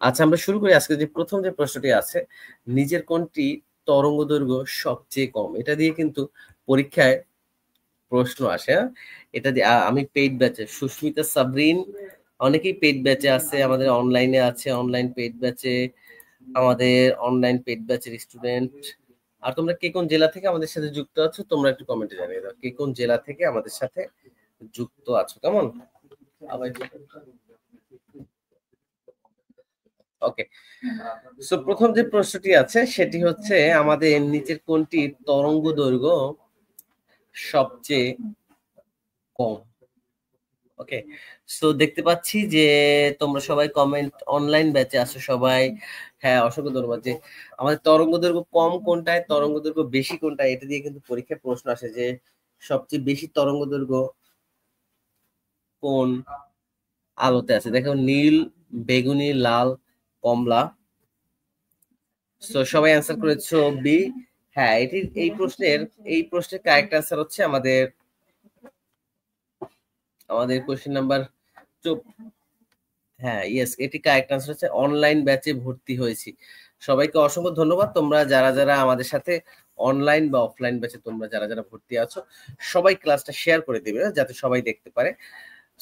আচ্ছা, আমরা শুরু করি। আজকে যে প্রথম যে প্রশ্নটি আছে, নিজের কোনটি তরঙ্গদৈর্ঘ্য সবচেয়ে কম? এটা দিয়ে কিন্তু পরীক্ষায় প্রশ্ন আসে, হ্যাঁ? এটা দিয়ে আমি পেইড ব্যাচে সুস্মিতা সাবরিন, অনেকেই পেইড ব্যাচে আছে, আমাদের অনলাইনে আছে, অনলাইন পেইড ব্যাচে, আমাদের অনলাইন পেইড ব্যাচের স্টুডেন্ট। আর তোমরা কে কোন জেলা থেকে আমাদের সাথে যুক্ত আছো তোমরা একটু কমেন্টে জানিয়ে দাও, কে কোন জেলা থেকে আমাদের সাথে যুক্ত আছো। কেমন? ওকে, সো প্রথম যে প্রশ্নটি আছে সেটি হচ্ছে, আমাদের নিচের কোনটি তরঙ্গ দৈর্ঘ্য সবচেয়ে কম? ওকে, সো দেখতে পাচ্ছি যে তোমরা সবাই কমেন্ট, অনলাইন ব্যাচে আছো সবাই। হ্যাঁ, অসংখ্য ধন্যবাদ। যে আমাদের তরঙ্গ দৈর্ঘ্য কম কোনটায়, তরঙ্গ দৈর্ঘ্য বেশি কোনটায়, এটা দিয়ে কিন্তু পরীক্ষায় প্রশ্ন আসে যে সবচেয়ে বেশি তরঙ্গ দৈর্ঘ্য কোন আলোতে আছে। দেখো, নীল, বেগুনি, লাল, কমলা। সো সবাই অ্যান্সার করেছো বি। হ্যাঁ, এই প্রশ্নের কারেক্ট অ্যান্সার হচ্ছে আমাদের কোশ্চেন নাম্বার হ্যাঁ, ইয়েস, এটি কারেক্ট আনসার হচ্ছে অনলাইন ব্যাচে ভর্তি হয়েছি। সবাইকে অসংখ্য ধন্যবাদ। তোমরা যারা আমাদের সাথে অনলাইন বা অফলাইন ব্যাচে তোমরা যারা ভর্তি আছো, সবাই ক্লাসটা শেয়ার করে দিবে যাতে সবাই দেখতে পারে।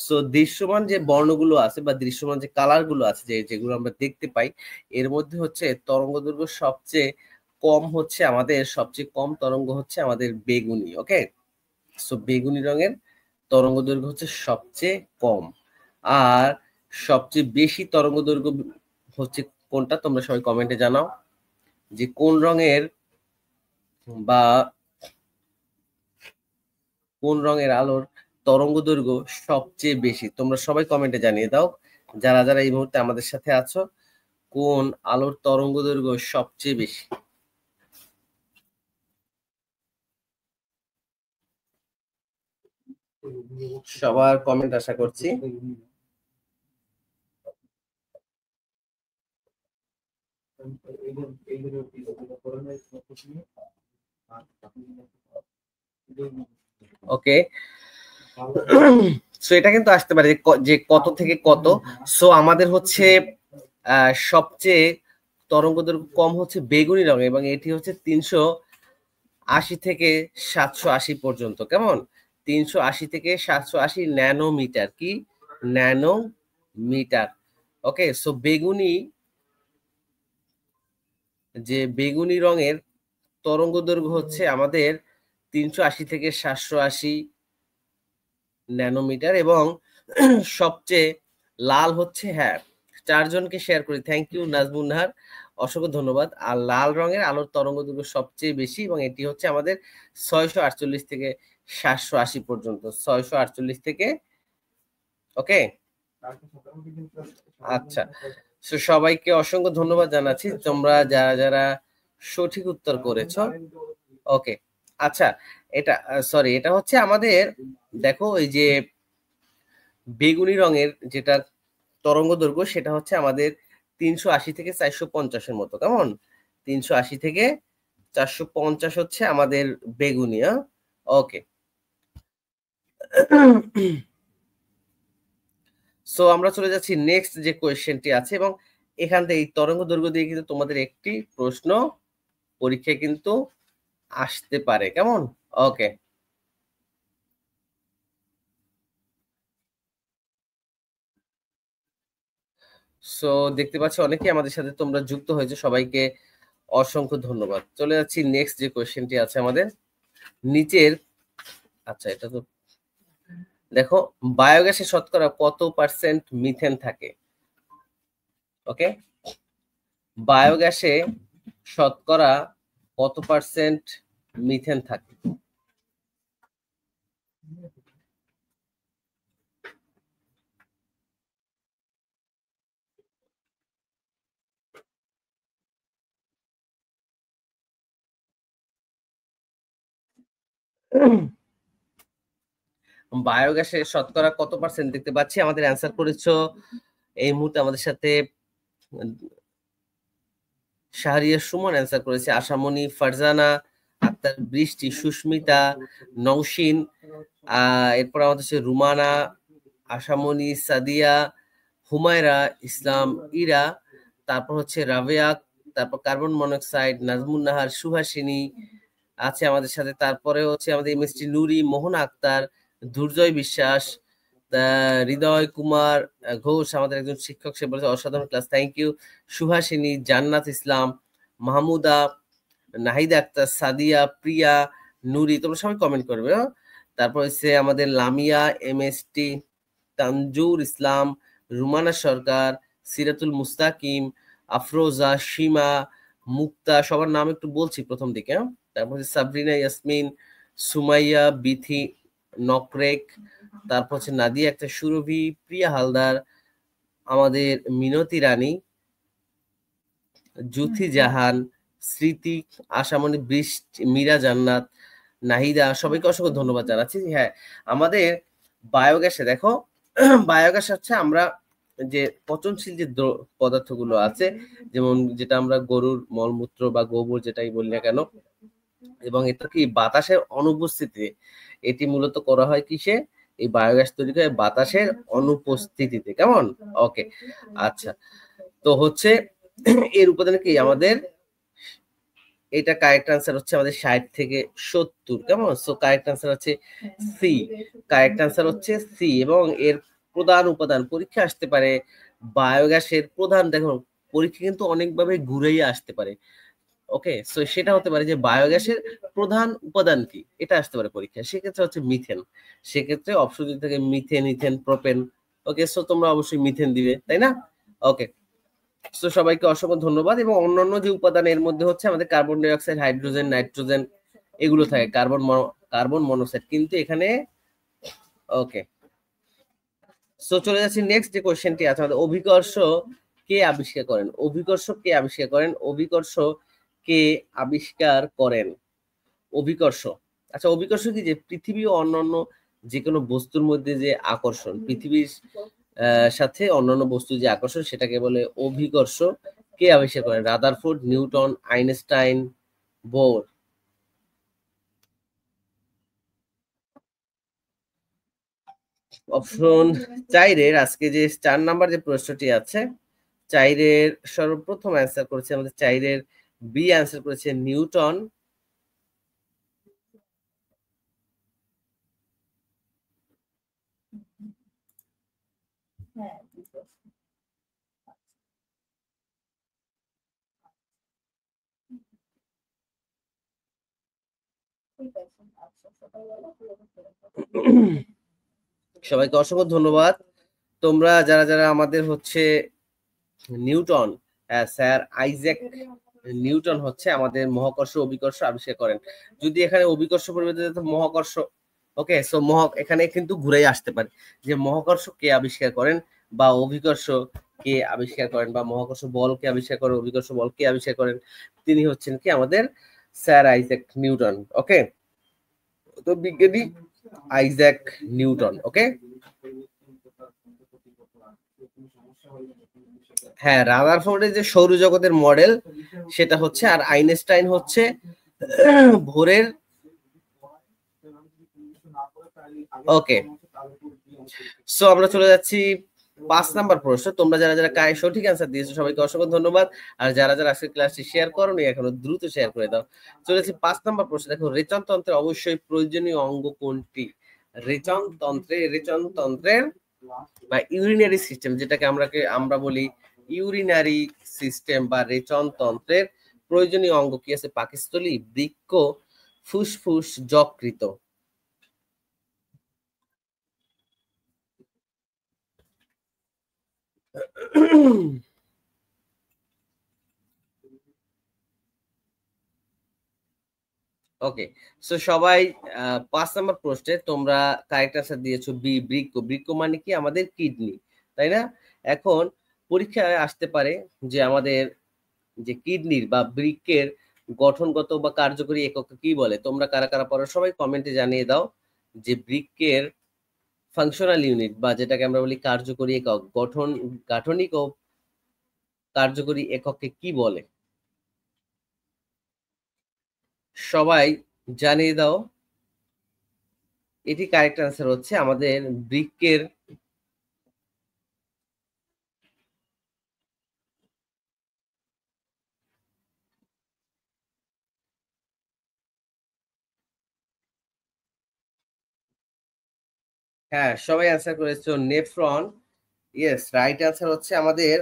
সো দৃশ্যমান যে বর্ণগুলো আছে বা দৃশ্যমান যে কালার গুলো আছে, যেগুলো আমরা দেখতে পাই, এর মধ্যে হচ্ছে তরঙ্গ দৈর্ঘ্য সবচেয়ে কম হচ্ছে আমাদের, সবচেয়ে কম তরঙ্গ হচ্ছে আমাদের বেগুনি। ওকে, সো বেগুনি রঙের তরঙ্গ দৈর্ঘ্য হচ্ছে সবচেয়ে কম। আর সবচেয়ে বেশি তরঙ্গ দৈর্ঘ্য হচ্ছে কোনটা, তোমরা সবাই কমেন্টে জানাও যে কোন রঙের বা কোন রঙের আলোর তরঙ্গ দৈর্ঘ্য সবচেয়ে বেশি। তোমরা সবাই কমেন্টে জানিয়ে দাও যারা এই মুহূর্তে আমাদের সাথে আছো, কোন আলোর তরঙ্গ দৈর্ঘ্য সবচেয়ে বেশি। সবার কমেন্ট আশা করছি। ওকে, সো এটা কিন্তু আসতে পারে যে কত থেকে কত। সো আমাদের হচ্ছে সবচেয়ে তরঙ্গ দৈর্ঘ্য কম হচ্ছে বেগুনি রঙে, এবং এটি হচ্ছে 380 থেকে 780 পর্যন্ত। কেমন? 380 থেকে 780 ন্যানোমিটার। কি? ন্যানোমিটার। ওকে, সো বেগুনি রঙের তরঙ্গ দৈর্ঘ্য হচ্ছে আমাদের 380 থেকে 780 ন্যানোমিটার, এবং সবচেয়ে লাল হচ্ছে, হ্যাঁ, 4 জনকে শেয়ার করি। থ্যাংক ইউ নাজমুন নাহার, অসংখ্য ধন্যবাদ। আর লাল রঙের আলোর তরঙ্গ দৈর্ঘ্য সবচেয়ে বেশি, এবং এটি হচ্ছে আমাদের 648 থেকে 780 পর্যন্ত। 648 থেকে, ওকে। আচ্ছা, সো সবাইকে অসংখ্য ধন্যবাদ জানাচ্ছি তোমরা যারা সঠিক উত্তর করেছো। ওকে, আচ্ছা, এটা হচ্ছে আমাদের, দেখো এই যে বেগুনি রঙের যেটা তরঙ্গ দৈর্ঘ্য, সেটা হচ্ছে আমাদের 380 থেকে 450 এর মতো। কেমন? 380 থেকে 450 হচ্ছে আমাদের বেগুনি। ওকে, সো আমরা চলে যাচ্ছি নেক্সট যে কোয়েশ্চেনটি আছে, এবং এখান থেকে এই তরঙ্গ দৈর্ঘ্য দিয়ে কিন্তু তোমাদের একটি প্রশ্ন পরীক্ষায় কিন্তু আসতে পারে। কেমন? ওকে, সো দেখতে পাচ্ছি অনেকেই আমাদের সাথে তোমরা যুক্ত হয়েছে, সবাইকে অসংখ্য ধন্যবাদ। চলে যাচ্ছি নেক্সট যে কোয়েশ্চেনটি আছে আমাদের নিচের। আচ্ছা, এটা তো দেখো, বায়োগ্যাসে শতকরা কত পার্সেন্ট মিথেন থাকে? ওকে, বায়োগ্যাসে শতকরা কত পার্সেন্ট মিথেন থাকে? বায়োগ্যাসে শতকরা কত পার্সেন্ট? দেখতে পাচ্ছি আমাদের অ্যান্সার করেছো এই মুহূর্তে আমাদের সাথে শাহরিয়া সুমন অ্যান্সার করেছে, আশামণি, ফারজানা আক্তার, বৃষ্টি, সুস্মিতা, নওশিন, এরপর আমাদের হচ্ছে রুমানা, আশামণি, সাদিয়া, হুমায়রা ইসলাম ইরা, তারপর হচ্ছে রাবেয়া, তারপর কার্বন মনোক্সাইড, নাজমুন নাহার, সুহাসিনী আছে আমাদের সাথে। তারপরে হচ্ছে আমাদের এমএসটি নুরি, মোহনা আক্তার, দুর্জয় বিশ্বাস, হৃদয় কুমার ঘোষ আমাদের একজন শিক্ষক, সে বলেছে অসাধারণ ক্লাস, থ্যাংক ইউ। সুহাসিনী, জান্নাত ইসলাম, মাহমুদা, নাহিদা আক্তার, সাদিয়া, প্রিয়া, নুরি, তোমরা সবাই কমেন্ট করবে। তারপর হচ্ছে আমাদের লামিয়া, এমএসটি, তানজুর ইসলাম, রুমানা সরকার, সিরাতুল মুস্তাকিম, আফরোজা, সীমা, মুক্তা, সবার নাম একটু বলছি প্রথম দিকে। তারপর হচ্ছে সাবরিনা ইয়াসমিন, সুমাইয়া, বিথি, নকরেক, তারপর হচ্ছে নাদিয়া একটা, সুরভি, প্রিয়া হালদার, আমাদের মিনতি রানী, জুথি জাহান, স্মৃতি, আশামণি, বৃষ্টি, মীরা জান্নাত, নাহিদা, সবাইকে অসংখ্য ধন্যবাদ জানাচ্ছি। হ্যাঁ, আমাদের বায়োগ্যাসে দেখো, বায়োগ্যাস হচ্ছে আমরা যে পচনশীল যে পদার্থগুলো আছে, যেমন যেটা আমরা গরুর মলমূত্র বা গোবর যেটাই বলি না কেন, এবং এটা কি বাতাসের অনুপস্থিতিতে এটি মূলত করা হয় কিসে, এই বায়োগ্যাস তৈরি করে বাতাসের অনুপস্থিতিতে। কেমন? ওকে, আচ্ছা। তো হচ্ছে এর উপাদান কি আমাদের, এটা কারেক্ট আনসার হচ্ছে আমাদের 60 থেকে 70। কেমন? সো কারেক্ট আনসার হচ্ছে সি, কারেক্ট আনসার হচ্ছে সি। এবং এর প্রধান উপাদান পরীক্ষা আসতে পারে বায়োগ্যাসের প্রধান, দেখো পরীক্ষা কিন্তু অনেকভাবে ঘুরেই আসতে পারে। ওকে, সো সেটা হতে পারে যে বায়োগ্যাসের প্রধান উপাদান কি, এটা আসতে পারে পরীক্ষায়, সেক্ষেত্রে হচ্ছে মিথেন। সেক্ষেত্রে অপশন যদি থাকে মিথেন, ইথেন, প্রোপেন। ওকে, সো তোমরা অবশ্যই মিথেন দিবে, তাই না? ওকে, সো সবাইকে অসংখ্য ধন্যবাদ। এবং অন্যান্য যে উপাদান এর মধ্যে হচ্ছে আমাদের carbon die oxide, hydrogen, nitrogen, এগুলো থাকে, কার্বন মনোক্সাইড কিন্তু এখানে। ওকে, সো চলে যাচ্ছি নেক্সট যে কোশ্চেনটি আছে আমাদের, অভিকর্ষ কে আবিষ্কার করেন? অভিকর্ষ কে আবিষ্কার করেন? অভিকর্ষ কে আবিষ্কার করেন? অভিকর্ষ, আচ্ছা অভিকর্ষ কি, যে পৃথিবী ও অন্যান্য যে কোনো বস্তুর মধ্যে যে আকর্ষণ, পৃথিবীর সাথে অন্যান্য বস্তু যে আকর্ষণ, সেটাকে বলে অভিকর্ষ। কে আবিষ্কার করেন? Rutherford, Newton, Einstein, Bohr. Option চাইরের আজকে যে 4 নাম্বার যে প্রশ্নটি আছে, চাইরের সর্বপ্রথম অ্যান্সার করেছে আমাদের চাইরের বি, অ্যান্সার করেছে নিউটন। সবাইকে অসংখ্য ধন্যবাদ। তোমরা যারা যারা আমাদের হচ্ছে নিউটন, স্যার আইজ্যাক নিউটন হচ্ছে আমাদের মহাকর্ষ অভিকর্ষ আবিষ্কার করেন। যদি এখানে অভিকর্ষ পরিবর্তে মহাকর্ষ, ওকে, সো এখানে কিন্তু ঘুরেই আসতে পারে যে মহাকর্ষ কে আবিষ্কার করেন, বা অভিকর্ষ কে আবিষ্কার করেন, বা মহাকর্ষ বল কে আবিষ্কার করেন, অভিকর্ষ বল কে আবিষ্কার করেন, তিনি হচ্ছেন কি আমাদের স্যার আইজ্যাক নিউটন। ওকে, তো বিজ্ঞানী আইজ্যাক নিউটন। ওকে, হ্যাঁ, রাদারফোর্ডের যে সৌরজগতের মডেল সেটা হচ্ছে, আর আইনস্টাইন হচ্ছে ভোরের। ওকে, সো আমরা চলে যাচ্ছি 5 নাম্বার প্রশ্ন। তোমরা যারা যারা সঠিক অ্যান্সার দিয়েছো সবাইকে অসংখ্য ধন্যবাদ। আর যারা যারা আজকে ক্লাসটি শেয়ার করোনি এখনো দ্রুত শেয়ার করে দাও। চলেছি 5 নাম্বার প্রশ্ন। দেখো, রেচনতন্ত্রের অবশ্যই প্রয়োজনীয় অঙ্গ কোনটি? রেচনতন্ত্রের বা ইউরিনারি সিস্টেম, যেটাকে আমরা বলি ইউরিনারি সিস্টেম বা রেচনতন্ত্রের প্রয়োজনীয় অঙ্গ কি আছে? পাকস্থলী, বৃক্ক, ফুসফুস, যকৃত। ওকে, সো সবাই 5 নাম্বার প্রশ্নে তোমরা কারেক্ট আনসার দিয়েছো বি, বৃক্ক। বৃক্ক মানে কি? আমাদের কিডনি, তাই না? এখন পরীক্ষায় আসতে পারে যে আমাদের যে কিডনির বা বৃক্কের গঠনগত বা কার্যকরী একক কি বলে? তোমরা কারা কারা পড়ো সবাই কমেন্টে জানিয়ে দাও যে বৃক্কের ফাংশনাল ইউনিট বা যেটাকে আমরা বলি কার্যকরী একক, গাঠনিক ও কার্যকরী এককে কি বলে? সবাই জানিয়ে দাও। এটি কারেক্ট আনসার হচ্ছে আমাদের বৃক্কের হ্যাঁ, সবাই অ্যান্সার করেছো নেফ্রন। ইয়েস, রাইট অ্যান্সার হচ্ছে আমাদের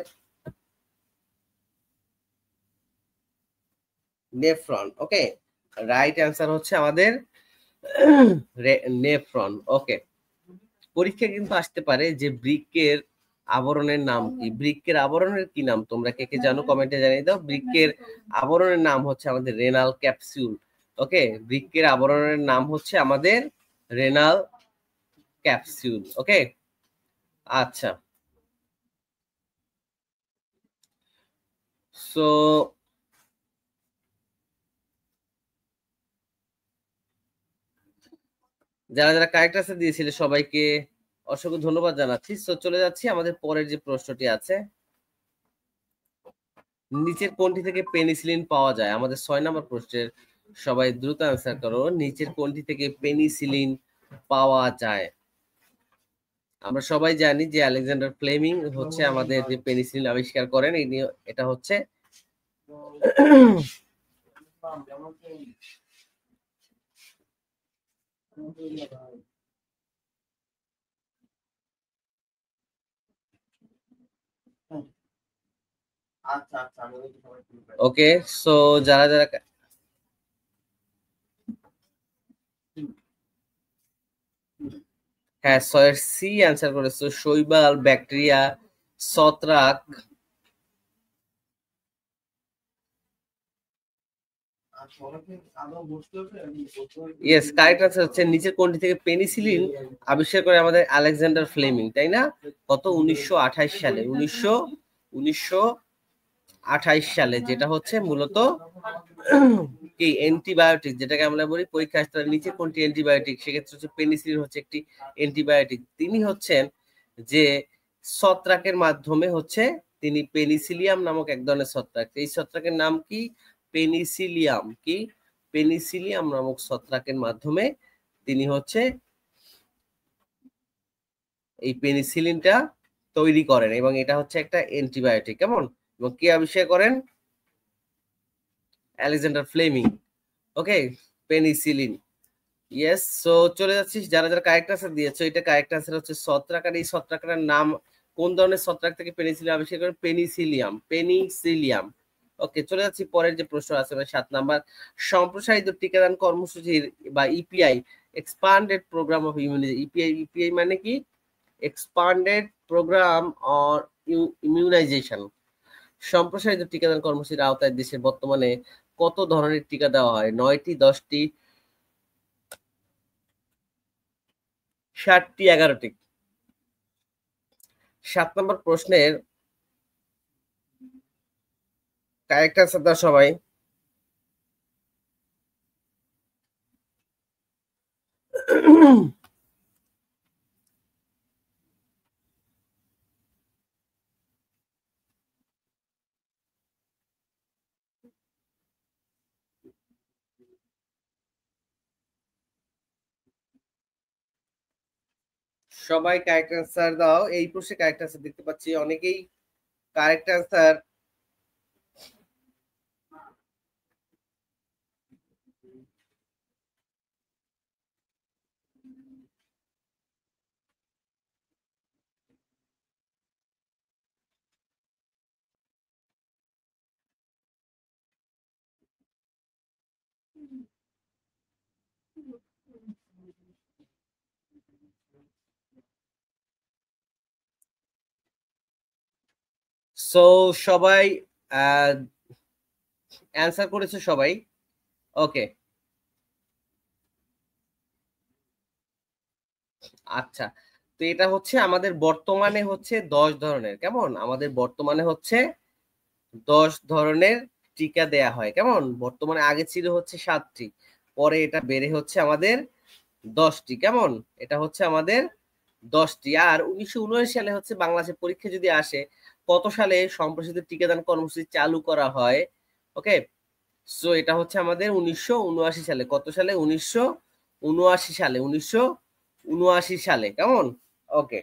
নেফ্রন। ওকে, রাইট অ্যান্সার হচ্ছে আমাদের নেফ্রন। ওকে, পরীক্ষা কিন্তু আসতে পারে যে বৃক্কের আবরণের নাম কি? বৃক্কের আবরণের কি নাম? তোমরা কে কে জানো কমেন্টে জানিয়ে দাও। বৃক্কের আবরণের নাম হচ্ছে আমাদের রেনাল ক্যাপসুল। ওকে, বৃক্কের আবরণের নাম হচ্ছে আমাদের রেনাল ক্যাপসুল। ওকে, আচ্ছা, সো যারা যারা কারেক্ট আনসার দিয়েছিলে সবাইকে অসংখ্য ধন্যবাদ জানাচ্ছি। সো চলে যাচ্ছি আমাদের পরের যে প্রশ্নটি আছে, নিচের কোনটি থেকে পেনিসিলিন পাওয়া যায়? আমাদের 6 নম্বর প্রশ্নের সবাই দ্রুত অ্যান্সার করো। নিচের কোনটি থেকে পেনিসিলিন পাওয়া যায়? আমরা সবাই জানি যে আলেকজান্ডার ফ্লেমিং হচ্ছে আমাদের যে পেনিসিলিন আবিষ্কার করেন। এটা হচ্ছে ওকে। সো যারা যারা হ্যাঁ, সি অ্যান্সার করেছো। শৈবাল, ব্যাকটেরিয়া, ছত্রাক। ইয়েস, কারেক্ট আনসার হচ্ছে নিচের কোনটি থেকে পেনিসিলিন আবিষ্কার করে আমাদের আলেকজান্ডার ফ্লেমিং, তাই না? কত 1928 সালে, 1928 সালে, যেটা হচ্ছে মূলত কি অ্যান্টিবায়োটিক, যেটাকে আমরা বলি পরীক্ষা আসতে নিচে কোনটি অ্যান্টিবায়োটিক, সেক্ষেত্রে হচ্ছে পেনিসিলিন হচ্ছে একটি অ্যান্টিবায়োটিক। তিনি হচ্ছেন যে ছত্রাকের মাধ্যমে হচ্ছে তিনি পেনিসিলিয়াম নামক এক ধরনের ছত্রাক, এই ছত্রাকের নাম কি? পেনিসিলিয়াম। কি? পেনিসিলিয়াম নামক ছত্রাকের মাধ্যমে তিনি হচ্ছে এই পেনিসিলিনটা তৈরি করেন এবং এটা হচ্ছে একটা অ্যান্টিবায়োটিক। কেমন? এবং কে আবিষ্কার করেন? Alexander Fleming. Okay, penicillin. Yes, so চলে যাচ্ছি যারা যারা কারেক্ট আনসার দিয়েছো। এটা কারেক্ট আনসার হচ্ছে ছত্রাক। আর এই ছত্রাকের নাম কোন ধরনের ছত্রাক থেকে পেনিসিলিন আবিষ্কার করেন? Penicillium, Penicillium. ওকে, চলে যাচ্ছি পরের যে প্রশ্ন আছে 7 নাম্বার। সম্প্রসারিত টিকাদান কর্মসূচির বা EPI, expanded programme of immunisation. EPI মানে কি? Expanded programme or immunisation. সম্প্রসারিত টিকাদান কর্মসূচির আওতায় দেশে বর্তমানে কত ধরনের টিকা দেওয়া হয়? 9টি, 10টি, 7টি, 11টি? 7 নম্বর প্রশ্নের কারেক্ট আনসার দাও সবাই। সবাই কারেক্ট আনসার দাও। এই প্রশ্নে কারেক্ট আনসার দেখতে পাচ্ছি অনেকেই কারেক্ট আনসার। সো সবাই অ্যান্সার করেছে সবাই। ওকে, আচ্ছা, তো এটা হচ্ছে আমাদের বর্তমানে হচ্ছে 10 ধরনের। কেমন? আমাদের বর্তমানে হচ্ছে 10 ধরনের টিকা দেয়া হয়। কেমন? বর্তমানে আগে ছিল হচ্ছে 7টি, পরে এটা বেড়ে হচ্ছে আমাদের 10টি। কেমন? এটা হচ্ছে আমাদের 10টি। আর 1979 সালে হচ্ছে বাংলাদেশে পরীক্ষা যদি আসে কত সালে সম্প্রসারিত টিকাদান কর্মসূচি চালু করা হয়? ওকে, সো এটা হচ্ছে আমাদের 1979 সালে। কত সালে? 1979 সালে, 1979 সালে। কেমন? ওকে,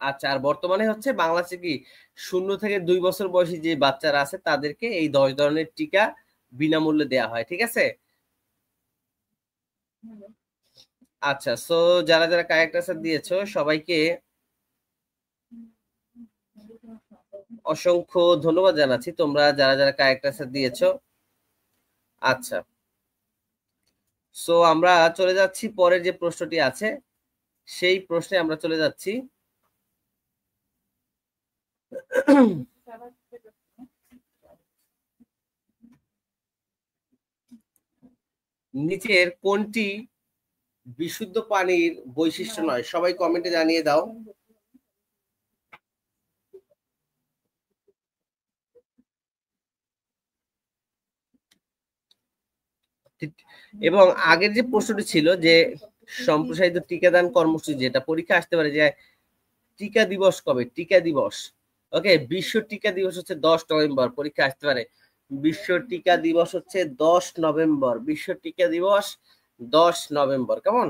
আচ্ছা। আর বর্তমানে হচ্ছে বাংলাদেশে কি 0 থেকে 2 বছর বয়সী যে বাচ্চারা আছে তাদেরকে এই 10 ধরনের টিকা বিনামূল্যে দেয়া হয়। ঠিক আছে? আচ্ছা, সো যারা যারা কারেক্ট আনসার দিয়েছো সবাইকে অসংখ্য ধন্যবাদ জানাচ্ছি, তোমরা যারা যারা কারেক্ট আনসার দিয়েছো। আচ্ছা, সো আমরা চলে যাচ্ছি পরের যে প্রশ্নটি আছে সেই প্রশ্নে আমরা চলে যাচ্ছি। নিচের কোনটি বিশুদ্ধ পানির বৈশিষ্ট্য নয়? সবাই কমেন্টে জানিয়ে দাও। এবং আগের যে প্রশ্নটি ছিল যে সম্প্রসারিত টিকাদান কর্মসূচি, যেটা পরীক্ষা আসতে পারে যে টিকা দিবস কবে, টিকা দিবস, ওকে, বিশ্ব টিকা দিবস হচ্ছে 10 নভেম্বর, পরীক্ষা আসতে পারে বিশ্ব টিকা দিবস হচ্ছে 10 নভেম্বর, বিশ্ব টিকা দিবস 10 নভেম্বর। কেমন?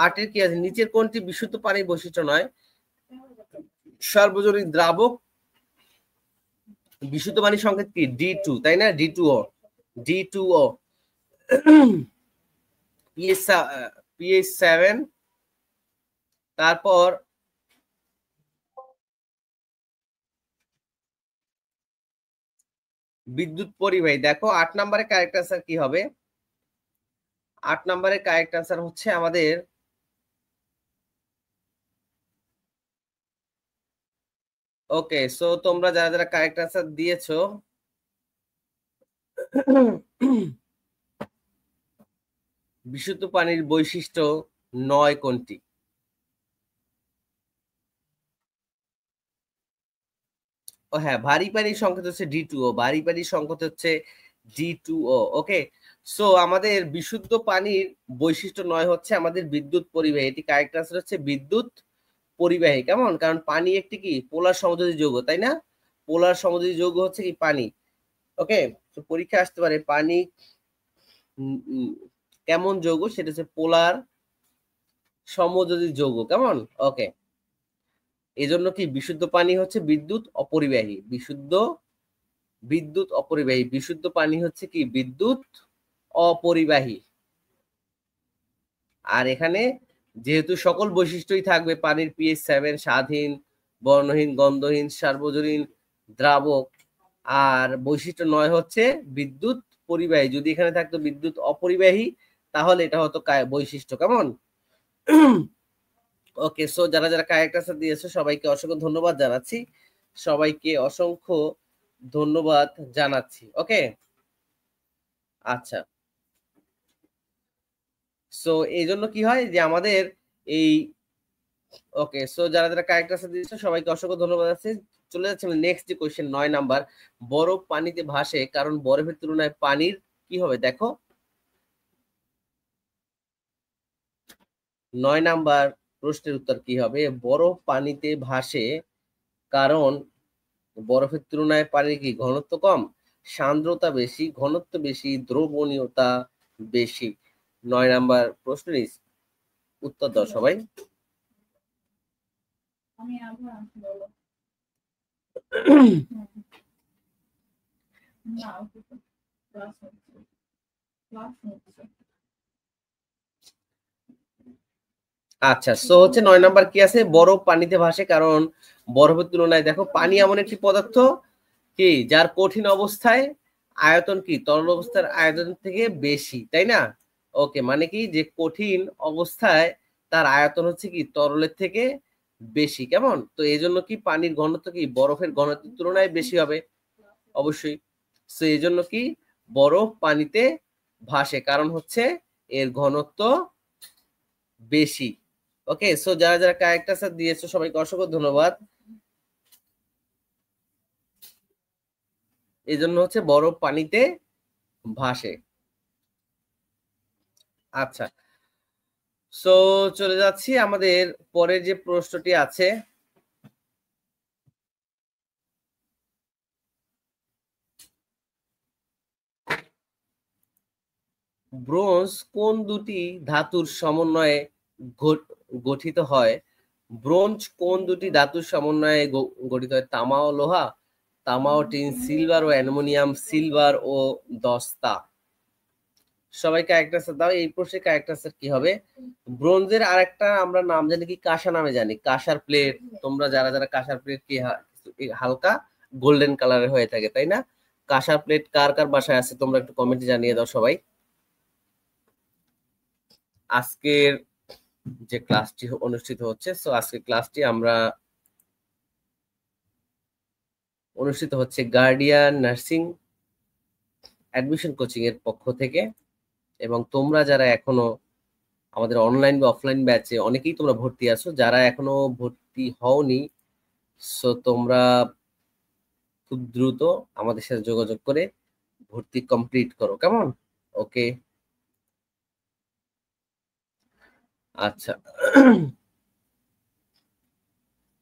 আটের কি আছে? নিচের কোনটি বিশুদ্ধ পানির বৈশিষ্ট্য নয়? সার্বজনীন দ্রাবক বিশুদ্ধ পানির সংকেত কি? D2, তাই না? D2O, D2O, pH 7, তারপর বিদ্যুৎ পরিবাহী। দেখো 8 নম্বরে কারেক্ট আনসার কি হবে? 8 নম্বরে কারেক্ট আনসার হচ্ছে আমাদের ওকে, সো তোমরা যারা যারা কারেক্ট আনসার দিয়েছো বিশুদ্ধ পানির বৈশিষ্ট্য 9 কোনটি? ও হ্যাঁ, ভারী পানির সংকেত হচ্ছে D2O, ভারী পানির সংকেত হচ্ছে D2O। ওকে, সো আমাদের বিশুদ্ধ পানির বৈশিষ্ট্য 9 হচ্ছে আমাদের বিদ্যুৎ পরিবাহী। এটি কারেক্ট আনসার হচ্ছে বিদ্যুৎ পরিবাহী। কেমন? কারণ পানি একটি কি পোলার সমযোজী যৌগ, তাই না? পোলার সমযোজী যৌগ হচ্ছে কি পানি। ওকে, তো পরীক্ষা আসতে পারে পানি কেমন যৌগ, সেটা হচ্ছে পোলার সমযোজী যৌগ। কেমন? ওকে, এজন্য কি বিশুদ্ধ পানি হচ্ছে বিদ্যুৎ অপরিবাহী, বিদ্যুৎ অপরিবাহী, বিশুদ্ধ পানি হচ্ছে কি বিদ্যুৎ অপরিবাহী। আর এখানে যেহেতু সকল বৈশিষ্ট্যই থাকবে, পানির pH 7, স্বাদহীন, বর্ণহীন, গন্ধহীন, সার্বজনীন, দ্রাবক, আর বৈশিষ্ট্য 9 হচ্ছে বিদ্যুৎ পরিবাহী। যদি এখানে থাকতো বিদ্যুৎ অপরিবাহী তাহলে এটা হতো বৈশিষ্ট্য। কেমন? ওকে, সো যারা যারা কারেক্ট আনসার দিয়েছো সবাইকে অসংখ্য ধন্যবাদ জানাচ্ছি, সবাইকে অসংখ্য ধন্যবাদ জানাচ্ছি। ওকে, আচ্ছা, সো এই জন্য কি হয় যে আমাদের এই ওকে, সো যারা যারা কারেক্ট আনসার দিয়েছো সবাইকে অসংখ্য ধন্যবাদ আছে। চলে যাচ্ছে নেক্সট যে কোশ্চেন 9 নাম্বার। বরফ পানিতে ভাসে কারণ বরফের তুলনায় পানির কি হবে? দেখো 9 নাম্বার প্রশ্নের উত্তর কি হবে? বরফ পানিতে ভাসে কারণ বরফের তুলনায় পানির কি ঘনত্ব কম, সান্দ্রতা বেশি, ঘনত্ব বেশি, দ্রবণীয়তা বেশি। 9 নাম্বার প্রশ্নের উত্তর দাও সবাই। আচ্ছা, সো হচ্ছে 9 নাম্বার কি আছে? বরফ পানিতে ভাসে কারণ বরফের তুলনায় দেখো পানি এমন একটি পদার্থ কি যার কঠিন অবস্থায় আয়তন কি তরল অবস্থার আয়তন থেকে বেশি, তাই না? ওকে, মানে কি যে কঠিন অবস্থায় তার আয়তন হচ্ছে কি তরলের থেকে বেশি। কেমন? তো এই জন্য কি পানির ঘনত্ব কি বরফের ঘনত্বের তুলনায় বেশি হবে অবশ্যই। সো এই জন্য কি বরফ পানিতে ভাসে কারণ হচ্ছে এর ঘনত্ব বেশি। ওকে, সো যারা যারা কারেক্ট আনসার দিয়েছো সবাইকে অসংখ্য ধন্যবাদ। এই জন্য হচ্ছে বরফ পানিতে ভাসে। আচ্ছা, সো চলে যাচ্ছি আমাদের পরের যে প্রশ্নটি আছে। ব্রোঞ্জ কোন দুটি ধাতুর সমন্বয়ে গঠিত হয়? ব্রোঞ্জ কোন দুটি ধাতুর সমন্বয়ে গঠিত হয়? তামা ও লোহা, তামা ও টিন, সিলভার ও অ্যালুমিনিয়াম, সিলভার ও দস্তা। সবাই কারেক্ট আনসার দাও। এই প্রশ্নে কারেক্ট আনসার কি হবে? ব্রোঞ্জের আরেকটা আমরা নাম জানি কি? কাঁসা নামে জানি। কাঁসার প্লেট। তোমরা যারা যারা কাঁসার প্লেট কি হালকা গোল্ডেন কালারের হয়ে থাকে, তাই না? কাঁসার প্লেট কার কার বাসায় আছে তোমরা একটু কমেন্টে জানিয়ে দাও সবাই। আজকের যে ক্লাসটি অনুষ্ঠিত হচ্ছে, সো আজকের ক্লাসটি আমরা অনুষ্ঠিত হচ্ছে গার্ডিয়ান নার্সিং অ্যাডমিশন কোচিং এর পক্ষ থেকে। এবং তোমরা যারা এখনো আমাদের অনলাইন বা অফলাইন ব্যাচে অনেকেই তোমরা ভর্তি আছো, যারা এখনো ভর্তি হওনি, সো তোমরা খুব দ্রুত আমাদের সাথে যোগাযোগ করে ভর্তি কমপ্লিট করো, কেমন? ওকে, আচ্ছা।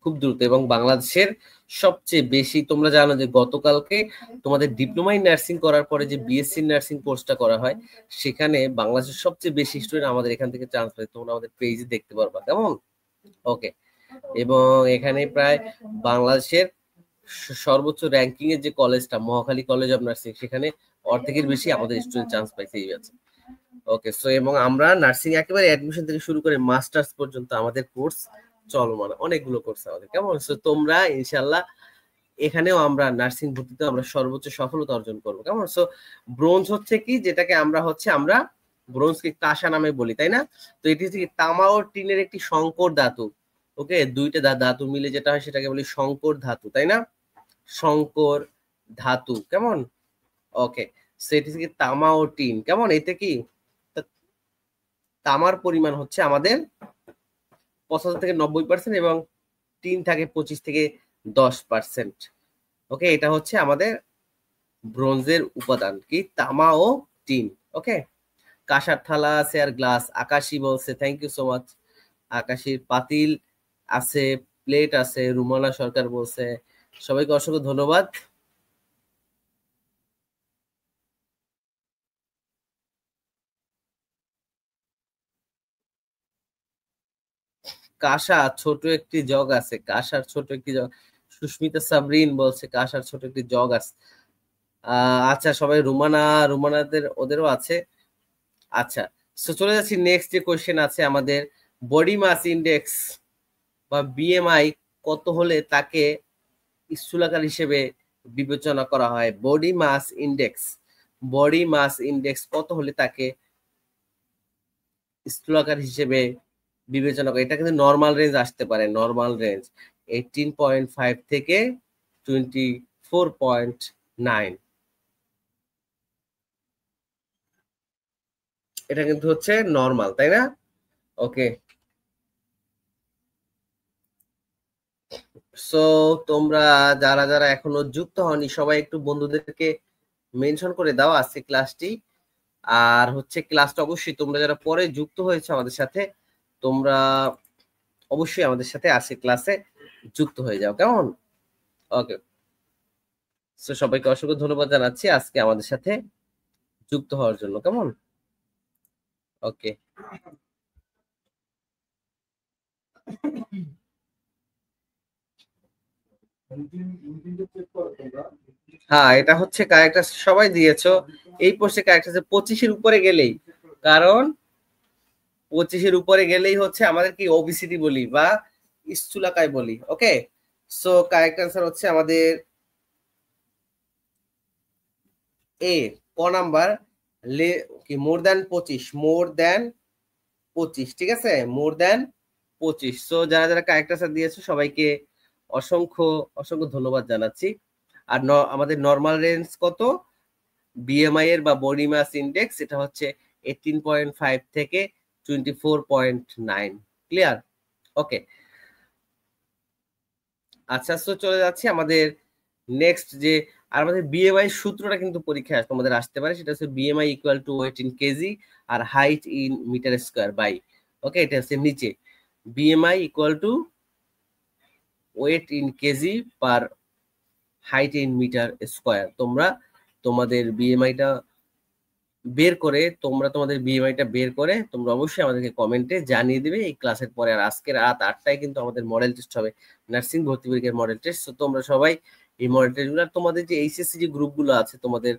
খুব দ্রুত। এবং বাংলাদেশের সবচেয়ে বেশি, তোমরা জানো যে গতকালকে তোমাদের ডিপ্লোমা ইন নার্সিং করার পরে যে বিএসসি নার্সিং কোর্সটা করা হয়, সেখানে বাংলাদেশের সবচেয়ে বেশি স্টুডেন্ট আমাদের এখান থেকে চান্স পায়। তোমরা আমাদের পেজে দেখতে পারবা, কেমন? ওকে। এবং এখানে প্রায় বাংলাদেশের সর্বোচ্চ র্যাঙ্কিং এর যে কলেজটা মহাখালী কলেজ অফ নার্সিং, সেখানে অর্ধেকের বেশি আমাদের স্টুডেন্ট চান্স পাইছে এই ব্যাচে। ওকে, সো এবং আমরা নার্সিং একেবারে অ্যাডমিশন থেকে শুরু করে মাস্টার্স পর্যন্ত আমাদের কোর্স চলমান, অনেকগুলো কোর্স আমাদের, কেমন? সো তোমরা ইনশাল্লাহ এখানেও আমরা নার্সিং ভর্তিতে আমরা সর্বোচ্চ সফলতা অর্জন করবো, কেমন? সো ব্রোঞ্জ হচ্ছে কি, যেটাকে আমরা ব্রোঞ্জকে কাঁসা নামে বলি, তাই না? তো এটি হচ্ছে কি তামা ও টিনের একটি সংকর ধাতু। ওকে, দুইটা ধাতু মিলে যেটা হয় সেটাকে বলি সংকর ধাতু, তাই না? সংকর ধাতু, কেমন? ওকে, সেটি থেকে তামা ও টিন, কেমন? এতে কি তামার পরিমাণ হচ্ছে আমাদের 75 থেকে 90% এবং টিন থাকে 25 থেকে 10%। ওকে, এটা হচ্ছে আমাদের ব্রোঞ্জের উপাদান কি? তামা ও টিন। ওকে, কাঁসার থালা আছে আর গ্লাস। আকাশী বলছে থ্যাংক ইউ সো মাচ। আকাশীর পাতিল আছে, প্লেট আছে। রুমানা সরকার বলছে, সবাইকে অসংখ্য ধন্যবাদ। কাঁসা ছোট একটি জগ আছে, কাঁসার ছোট একটি জগ। সুস্মিতা সাবরিন বলছে কাঁসার ছোট একটি জগ আছে। আচ্ছা, সবাই রুমানাদের ওদেরও আছে। আচ্ছা, সো চলে যাচ্ছি নেক্সট যে কোশ্চেন আছে আমাদের। বডি মাস ইন্ডেক্স বা বিএমআই কত হলে তাকে স্থূলাকার হিসেবে বিবেচনা করা হয়? বডি মাস ইন্ডেক্স কত হলে তাকে স্থূলাকার হিসেবে বিবেচনা করে? এটা কিন্তু নর্মাল রেঞ্জ আসতে পারে, নর্মাল রেঞ্জ 18.5 থেকে 24.9। এটা কিন্তু হচ্ছে নর্মাল, তাই না? ওকে, সো তোমরা যারা যারা এখনো যুক্ত হওনি সবাই একটু বন্ধুদেরকে মেনশন করে দাও আজকে ক্লাসটি। আর হচ্ছে ক্লাসটা অবশ্যই তোমরা যারা পরে যুক্ত হয়েছে আমাদের সাথে, তোমরা অবশ্যই আমাদের সাথে আজকে ক্লাসে যুক্ত হয়ে যাও, কেমন? ওকে, সো সবাইকে অসংখ্য ধন্যবাদ জানাচ্ছি আজকে আমাদের সাথে যুক্ত হওয়ার জন্য, কেমন? ওকে, হ্যাঁ এটা হচ্ছে কারেক্ট, সবাই দিয়েছো। এই পোস্টে কারেক্ট আছে 25-এর উপরে গেলেই, কারণ 25-এর উপরে গেলেই হচ্ছে আমাদের কি ওবিসিটি বলি বা স্থূলকায় বলি। ওকে, সো কারেক্ট আনসার হচ্ছে আমাদের এ, ক নাম্বার, কি মোর দ্যান 25, ঠিক আছে, মোর দ্যান 25। সো যারা যারা কারেক্ট আনসার দিয়েছো সবাইকে অসংখ্য অসংখ্য ধন্যবাদ জানাচ্ছি। আর আমাদের নর্মাল রেঞ্জ কত বিএমআই এর বা বডি মাস ইন্ডেক্স? এটা হচ্ছে 18.5 থেকে 24.9। ক্লিয়ার? ওকে, আচ্ছা, সো চলে যাচ্ছি আমাদের নেক্সট যে, আর আমাদের বিএমআই সূত্রটা কিন্তু পরীক্ষায় তোমাদের আসতে পারে। সেটা হচ্ছে BMI equal to weight in KG আর height in metre square by. Okay, এটা হচ্ছে নিচে BMI equal to weight in KG per height in metre square. তোমরা তোমাদের বিএমআইটা বের করে তোমরা অবশ্যই আমাদেরকে কমেন্টে জানিয়ে দিবে এই ক্লাসের পরে। আর আজকে রাত 8টায় কিন্তু আমাদের মডেল টেস্ট হবে, নার্সিং ভর্তি পরীক্ষার মডেল টেস্ট। তো তোমরা সবাই এই মডেল টেস্টগুলো, তোমাদের যে এইচএসসি যে গ্রুপগুলো আছে তোমাদের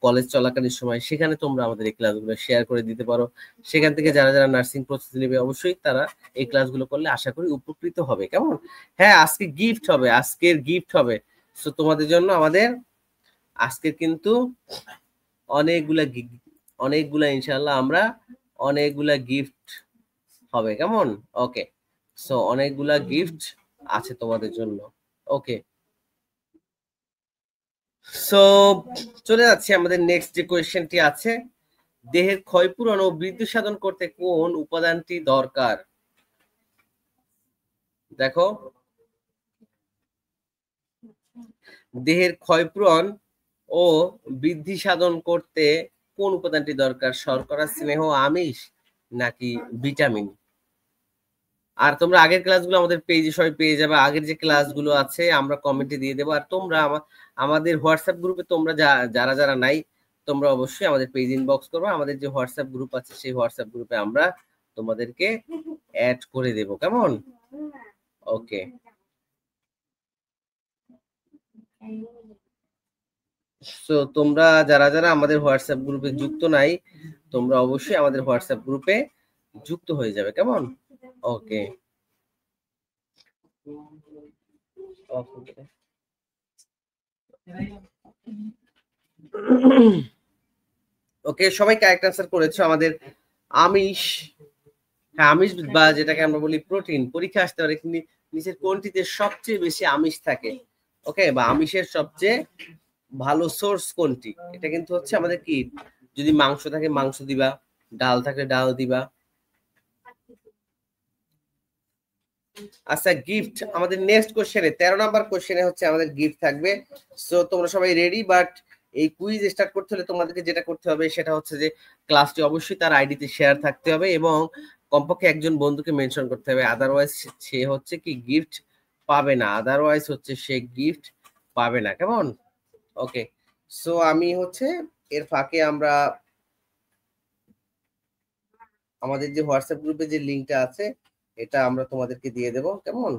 কলেজ চলাকালীন সময়, সেখানে তোমরা আমাদের এই ক্লাসগুলো শেয়ার করে দিতে পারো। সেখান থেকে যারা যারা নার্সিং প্রস্তুতি নেবে অবশ্যই তারা এই ক্লাসগুলো করলে আশা করি উপকৃত হবে। কেমন? হ্যাঁ, আজকে গিফট হবে, আজকের গিফট হবে। সো তোমাদের জন্য আমাদের আজকের কিন্তু অনেকগুলা ইনশাআল্লাহ আমরা অনেকগুলা গিফট হবে। কেমন? ওকে, সো অনেকগুলা গিফট আছে তোমাদের জন্য। ওকে, সো চলে যাচ্ছি আমাদের নেক্সট যে কোয়েশ্চেনটি আছে, দেহের ক্ষয়পূরণ ও বৃদ্ধি সাধন করতে কোন উপাদানটি দরকার? দেখো, দেহের ক্ষয়পূরণ ও বৃদ্ধি সাধন করতে কোন উপাদানটি দরকার? শর্করা, স্নেহ, আমিষ নাকি ভিটামিন? আর তোমরা আগের ক্লাসগুলো আমাদের পেজে সবাই পেয়ে যাবে। আগের যে ক্লাসগুলো আছে আমরা কমেন্টে দিয়ে দেবো। আর তোমরা আমাদের হোয়াটসঅ্যাপ গ্রুপে তোমরা যারা যারা নাই, তোমরা অবশ্যই আমাদের পেজ ইনবক্স করবে। আমাদের যে হোয়াটসঅ্যাপ গ্রুপ আছে সেই হোয়াটসঅ্যাপ গ্রুপে আমরা তোমাদেরকে অ্যাড করে দেব। কেমন? ওকে, সো তোমরা যারা যারা আমাদের হোয়াটসঅ্যাপ গ্রুপে যুক্ত নাই, তোমরা অবশ্যই আমাদের হোয়াটসঅ্যাপ গ্রুপে যুক্ত হয়ে যাবে। কেমন? ওকে, ওকে, সবাই কারেক্ট আনসার করেছো। আমাদের আমিষ, হ্যাঁ আমিষ বা যেটাকে আমরা বলি প্রোটিন, পরীক্ষা আসতে পারে নিচের কোনটিতে সবচেয়ে বেশি আমিষ থাকে? ওকে, বা আমিষের সবচেয়ে ভালো সোর্স কোনটি? এটা কিন্তু হচ্ছে আমাদের কি, যদি মাংস থাকে মাংস দিবা, ডাল থাকলে ডাল দিবা। আচ্ছা, গিফট আমাদের নেক্সট কোশ্চেনে 13 নাম্বার কোশ্চেনে হচ্ছে আমাদের গিফট থাকবে। সো তোমরা সবাই রেডি? বাট এই কুইজ স্টার্ট করতে হলে তোমাদেরকে যেটা করতে হবে সেটা হচ্ছে যে ক্লাসটি অবশ্যই তার আইডিতে শেয়ার থাকতে হবে এবং কমপক্ষে একজন বন্ধুকে মেনশন করতে হবে, আদারওয়াইজ সে হচ্ছে কি গিফট পাবে না, আদারওয়াইজ হচ্ছে সে গিফট পাবে না। কেমন? ওকে, সো আমি হচ্ছে এর ফাঁকে আমরা আমাদের যে হোয়াটসঅ্যাপ গ্রুপে যে লিংকটা আছে এটা আমরা তোমাদেরকে দিয়ে দেব। কেমন?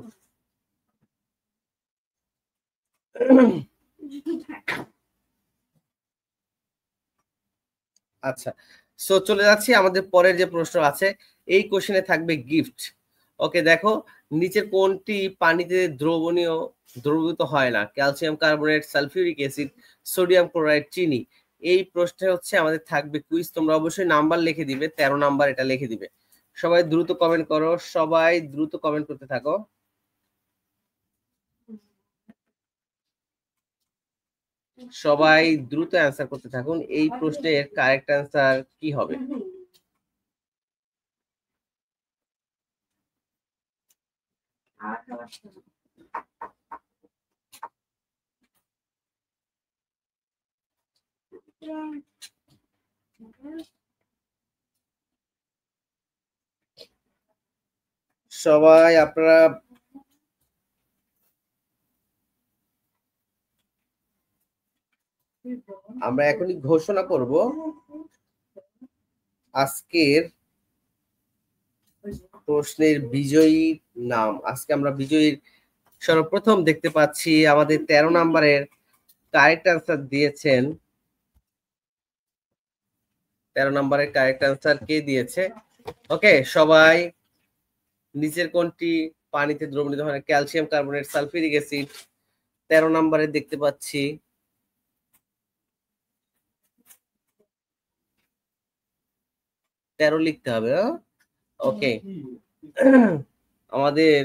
আচ্ছা, সো চলে যাচ্ছি আমাদের পরের যে প্রশ্ন আছে। এই কোশ্চেনে থাকবে গিফট। ওকে, দেখো, নিচের কোনটি পানিতে দ্রবীভূত হয় না? Calcium carbonate, sulphuric acid, sodium chloride, চিনি। এই প্রশ্নে হচ্ছে আমাদের থাকবে কুইজ। তোমরা অবশ্যই নাম্বার লিখে দিবে, 13 নাম্বার এটা লিখে দিবে। সবাই দ্রুত কমেন্ট করো, সবাই দ্রুত কমেন্ট করতে থাকো। সবাই দ্রুত অ্যান্সার করতে থাকুন। এই প্রশ্নের কারেক্ট অ্যান্সার কি হবে? সবাই আপনারা আমরা এখনই ঘোষণা করব আজকের প্রশ্নের বিজয়ীর নাম। আজকে আমরা বিজয়ীর সর্বপ্রথম দেখতে পাচ্ছি আমাদের 13 নাম্বারের কারেক্ট আনসার দিয়েছেন। 13 নাম্বারের কারেক্ট আনসার কে দিয়েছে? ওকে, সবাই নিচের কোনটি পানিতে দ্রবণীত হয়? Calcium carbonate, sulphuric acid. 13 নাম্বারে দেখতে পাচ্ছি 13 লিখতে হবে। ওকে, আমাদের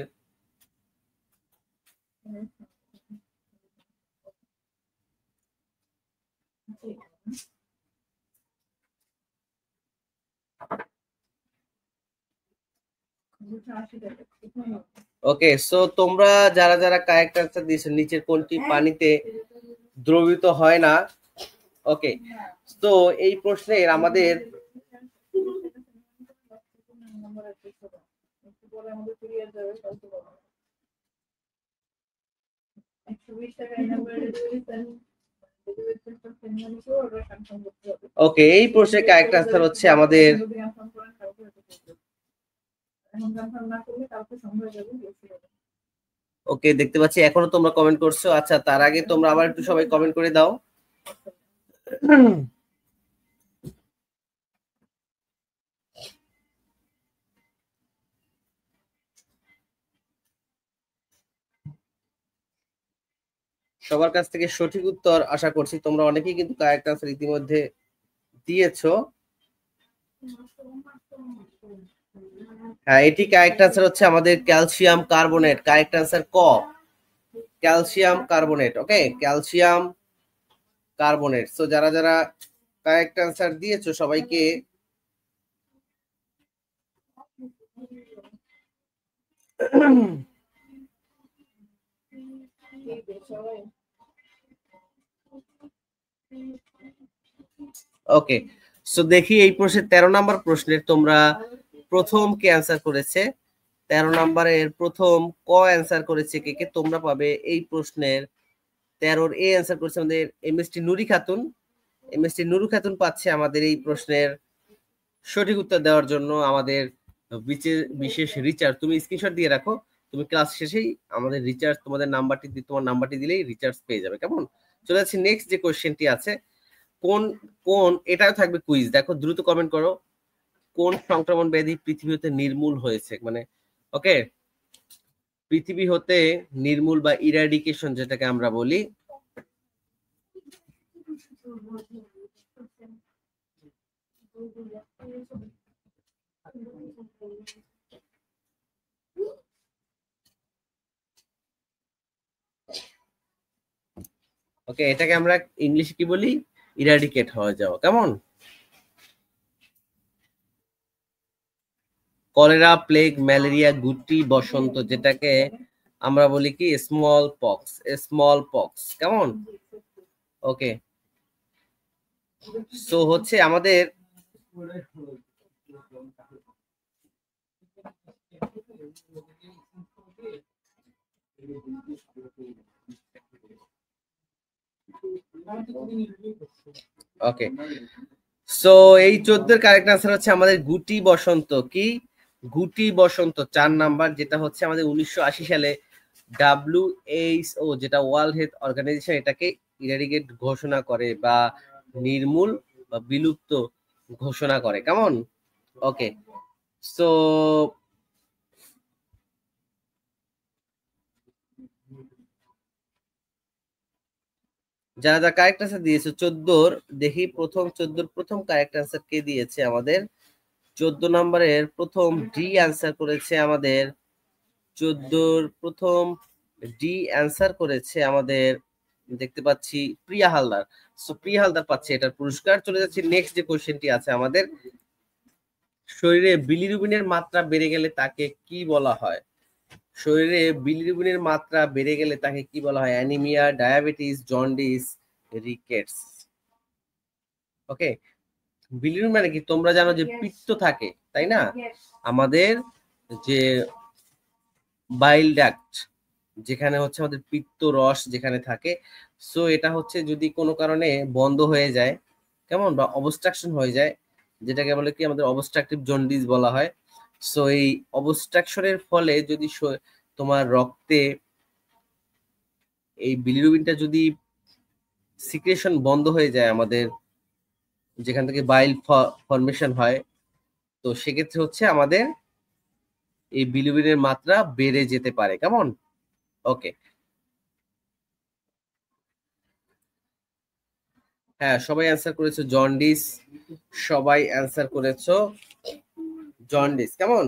ওকে, সো তোমরা যারা যারা কারেক্ট আনসার দিয়েছো নিচের কোনটি পানিতে দ্রবীভূত হয় না? ওকে, তো এই প্রশ্নের আমাদের ওকে, এই প্রশ্নের কারেক্ট আনসার হচ্ছে আমাদের ওকে, দেখতে পাচ্ছি এখনো তোমরা কমেন্ট করছো। আচ্ছা, তার আগে তোমরা আবার একটু সবাই কমেন্ট করে দাও। সবার কাছ থেকে সঠিক উত্তর আশা করছি। তোমরা অনেকেই কিন্তু কারেক্ট আনসার ইতিমধ্যে দিয়েছো। হ্যাঁ, এটি কারেক্ট আনসার হচ্ছে আমাদের ক্যালসিয়াম কার্বনেট। কারেক্ট আনসার ক, ক্যালসিয়াম কার্বনেট। ওকে, ক্যালসিয়াম কার্বনেট। সো যারা যারা কারেক্ট আনসার দিয়েছো সবাইকে ওকে। সো দেখি এই প্রশ্নের 13 নম্বর প্রশ্নের তোমরা প্রথম কে অ্যান্সার করেছে। 13 নম্বরের প্রথম ক অ্যান্সার করেছে কে কে? তোমরা পাবে এই প্রশ্নের 13 এ অ্যান্সার করেছে আমাদের এমএসটি নুরি খাতুন। এমএসটি নুরু খাতুন পাচ্ছে আমাদের এই প্রশ্নের সঠিক উত্তর দেওয়ার জন্য আমাদের বিশেষ রিচার্জ। তুমি স্ক্রিনশট দিয়ে রাখো, তুমি ক্লাস শেষেই আমাদের রিচার্জ তোমার নাম্বারটি দিলেই রিচার্জ পেয়ে যাবে। কেমন? চলে যাচ্ছি নেক্সট যে কোশ্চেনটি আছে। কোন কোন এটাও থাকবে কুইজ, দেখো দ্রুত কমেন্ট করো। কোন সংক্রমণ ব্যাধি পৃথিবী হতে নির্মূল হয়েছে? মানে ওকে, পৃথিবী হতে নির্মূল বা ইরাডিকেশন যেটাকে আমরা বলি। ওকে, এটাকে আমরা ইংলিশে কি বলি? ইরাডিকেট হয়ে যাওয়া। কেমন? কলেরা, প্লেগ, ম্যালেরিয়া, গুটি, বসন্ত যেটাকে আমরা বলি কি স্মল পক্স। Small pox. কেমন? ওকে, সো হচ্ছে আমাদের ওকে, সো এই 14 এর কারেক্ট আনসার হচ্ছে আমাদের গুটি বসন্ত। কি? গুটি বসন্ত 4 নাম্বার, যেটা হচ্ছে আমাদের 1980 সালে WHO যেটা ওয়ার্ল্ড হেলথ অর্গানাইজেশন এটাকে ইরাডিকেট ঘোষণা করে বা নির্মূল বা বিলুপ্ত ঘোষণা করে। কেমন? ওকে, সো যারা যারা কারেক্ট আনসার দিয়েছে 14, দেখি প্রথম 14 প্রথম কারেক্ট আনসার কে দিয়েছে আমাদের? 14 নম্বরের প্রথম ডি আনসার করেছে আমাদের 14 প্রথম ডি অ্যান্সার করেছে আমাদের, দেখতে পাচ্ছি প্রিয়া হালদার। সো প্রিয়া হালদার পাচ্ছে এটার পুরস্কার। চলে যাচ্ছি নেক্সট যে কোশ্চেনটি আছে আমাদের। শরীরে বিলিরুবিনের মাত্রা বেড়ে গেলে তাকে কি বলা হয়? শরীরে বিলিরুবিনের মাত্রা বেড়ে গেলে তাকে কি বলা হয়? Anaemia, diabetes, jaundice, rickets. Okay, bilirubin মানে কি? তোমরা জানো যে পিত্ত থাকে, তাই না? আমাদের যে বাইল ডাক্ট, যেখানে হচ্ছে আমাদের পিত্ত রস যেখানে থাকে, সো এটা হচ্ছে যদি কোনো কারণে বন্ধ হয়ে যায়, কেমন, বা অবস্ট্রাকশন হয়ে যায়, যেটাকে বলে কি আমাদের অবস্ট্রাকটিভ জন্ডিস বলা হয়। সো এই অবস্ট্রাকশনের ফলে যদি তোমার রক্তে এই বিলিরুবিনটা যদি সিক্রেশন বন্ধ হয়ে যায় আমাদের যেখান থেকে বাইল ফরমেশন হয়, তো সেক্ষেত্রে হচ্ছে আমাদের এই বিলিরুবিনের মাত্রা বেড়ে যেতে পারে। কেমন? ওকে, হ্যাঁ সবাই অ্যান্সার করেছো জন্ডিস। সবাই অ্যান্সার করেছো জন্ডিস। কেমন?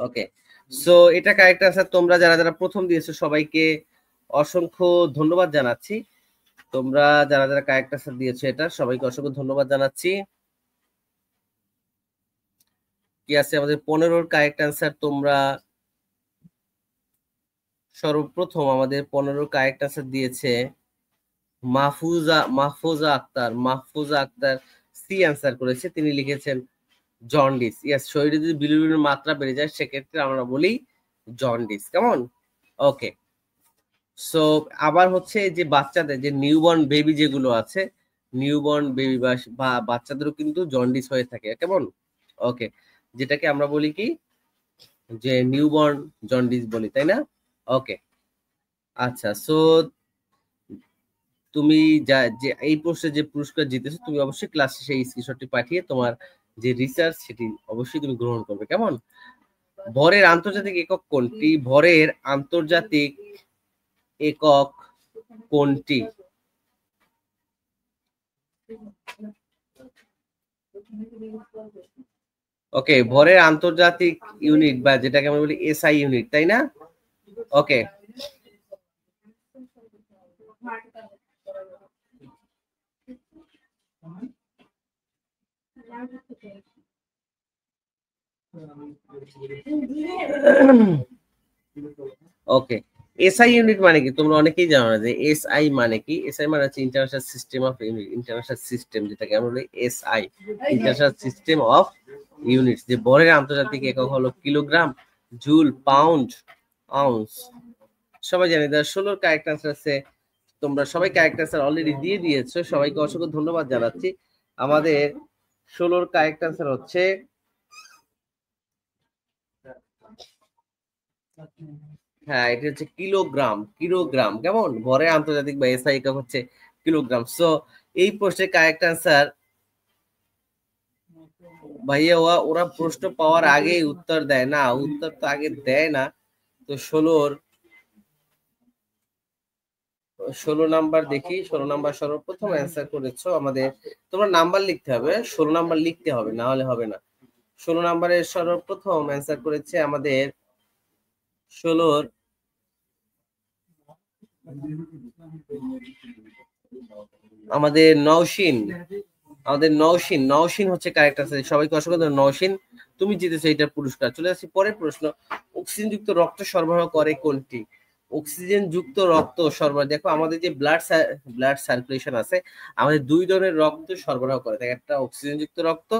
ওকে, সো এটা কারেক্ট আনসার। তোমরা যারা যারা প্রথম দিয়েছো সবাইকে অসংখ্য ধন্যবাদ জানাচ্ছি। তোমরা যারা যারা কারেক্ট আনসার দিয়েছো এটা সবাইকে অসংখ্য ধন্যবাদ জানাচ্ছি। কি আছে আমাদের 15 কারেক্ট আনসার? তোমরা সর্বপ্রথম আমাদের 15 কারেক্ট আনসার দিয়েছে মাহফুজা আক্তার। মাহফুজা আক্তার সি অ্যান্সার করেছে, তিনি লিখেছেন জন্ডিস। ইয়াস, শরীরে যদি বিলিরুবিনের মাত্রা বেড়ে যায় সেক্ষেত্রে আমরা বলি জন্ডিস। কেমন? ওকে, সো আবার হচ্ছে যে বাচ্চাদের যে নিউবর্ন বেবি যেগুলো আছে, নিউবর্ন বেবি বা বাচ্চাদেরও কিন্তু জন্ডিস হয়ে থাকে, কেমন? ওকে, যেটাকে আমরা বলি কি যে নিউবর্ন জন্ডিস বলি, তাই না? ওকে, আচ্ছা। সো তুমি যা যে এই প্রশ্নে যে পুরস্কার জিতেছো, তুমি অবশ্যই ক্লাস শেষে এই স্ক্রিনশটটি পাঠিয়ে তোমার যে রিসার্চ সেটি অবশ্যই তুমি গ্রহণ করবে, কেমন? ভরের আন্তর্জাতিক একক কোনটি? ভরের আন্তর্জাতিক একক কোনটি? ওকে, ভরের আন্তর্জাতিক ইউনিট বা যেটাকে আমরা বলি এসআই ইউনিট, তাই না? ওকে, ওকে। এসআই ইউনিট মানে কি? তোমরা অনেকেই জানো না যে এসআই মানে কি। এসআই মানে হচ্ছে international system of unit, international system যেটাকে আমরা বলি SI, international system of units. যে ভরের আন্তর্জাতিক একক হলো কিলোগ্রাম, জুল, পাউন্ড, আউন্স। সবাই জানি। 16 কারেক্ট আনসার আছে। তোমরা সবাই কারেক্ট আনসার অলরেডি দিয়ে দিয়েছো, সবাইকে অসংখ্য ধন্যবাদ জানাচ্ছি। আমাদের 16 কারেক্ট আনসার হচ্ছে হ্যাঁ, এটা হচ্ছে কিলোগ্রাম। কিলোগ্রাম, কেমন? ভরের আন্তর্জাতিক বা এসআই একক হচ্ছে কিলোগ্রাম। সো এই প্রশ্নের কারেক্ট আনসার ভাইয়া, ওরা প্রশ্ন পাওয়ার আগেই উত্তর দেয় না, উত্তর তো আগে দেয় না। তো 16 নাম্বার দেখি, 16 নাম্বার সর্বপ্রথম অ্যান্সার করেছো আমাদের। তোমরা নাম্বার লিখতে হবে, 16 নাম্বার লিখতে হবে, না হলে হবে না। 16 নাম্বারের সর্বপ্রথম অ্যান্সার করেছে আমাদের 16 আমাদের নওশিন। আমাদের নওশিন, নওশিন হচ্ছে কারেক্ট আনসার। সবাইকে অসংখ্য ধন্যবাদ। নওশিন, তুমি জিতেছো এইটার পুরস্কার। চলে আসছি পরের প্রশ্ন। অক্সিজেন যুক্ত রক্ত সরবরাহ করে কোনটি? অক্সিজেন যুক্ত রক্ত সরবরাহ, দেখো আমাদের যে ব্লাড সার্কুলেশন আছে, আমাদের দুই ধরনের রক্ত সরবরাহ করে থাকে। একটা অক্সিজেন যুক্ত রক্ত,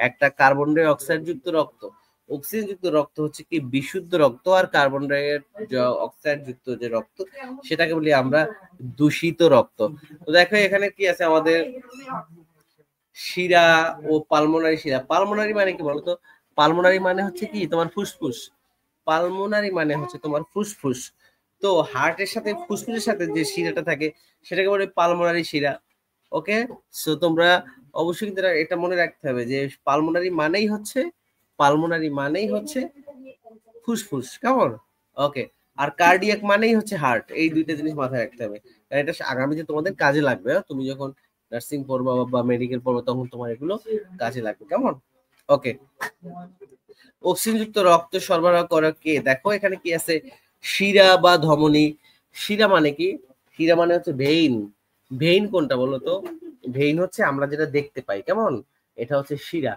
একটা কার্বন ডাই অক্সাইড যুক্ত রক্ত। অক্সিজেন যুক্ত রক্ত হচ্ছে কি বিশুদ্ধ রক্ত, আর কার্বন ডাই অক্সাইড যুক্ত যে রক্ত সেটাকে বলি আমরা দূষিত রক্ত। তো দেখো এখানে কি আছে আমাদের শিরা ও পালমোনারি শিরা। পালমোনারি মানে কি বলতো? পালমোনারি মানে হচ্ছে কি তোমার ফুসফুস। পালমোনারি মানে হচ্ছে তোমার ফুসফুস। তো হার্টের সাথে ফুসফুসের সাথে যে শিরাটা থাকে সেটাকে বলে পালমোনারি শিরা। ওকে, সো তোমরা অবশ্যই কিন্তু এটা মনে রাখতে হবে যে পালমোনারি মানেই হচ্ছে ফুসফুস, কেমন? ওকে, আর কার্ডিয়াক মানেই হচ্ছে হার্ট। এই দুইটা জিনিস মাথায় রাখতে হবে, কারণ এটা আগামীতে তোমাদের কাজে লাগবে। তুমি যখন নার্সিং পড়বা বা মেডিকেল পড়বা তখন তোমার এগুলো কাজে লাগবে, কেমন? ওকে, অক্সিজেনযুক্ত রক্ত সরবরাহ করে কে? দেখো এখানে কি আছে, শিরা বা ধমনী। শিরা মানে কি? শিরা মানে হচ্ছে ভেইন। ভেইন কোনটা বলো তো? ভেইন হচ্ছে আমরা যেটা দেখতে পাই, কেমন? এটা হচ্ছে শিরা,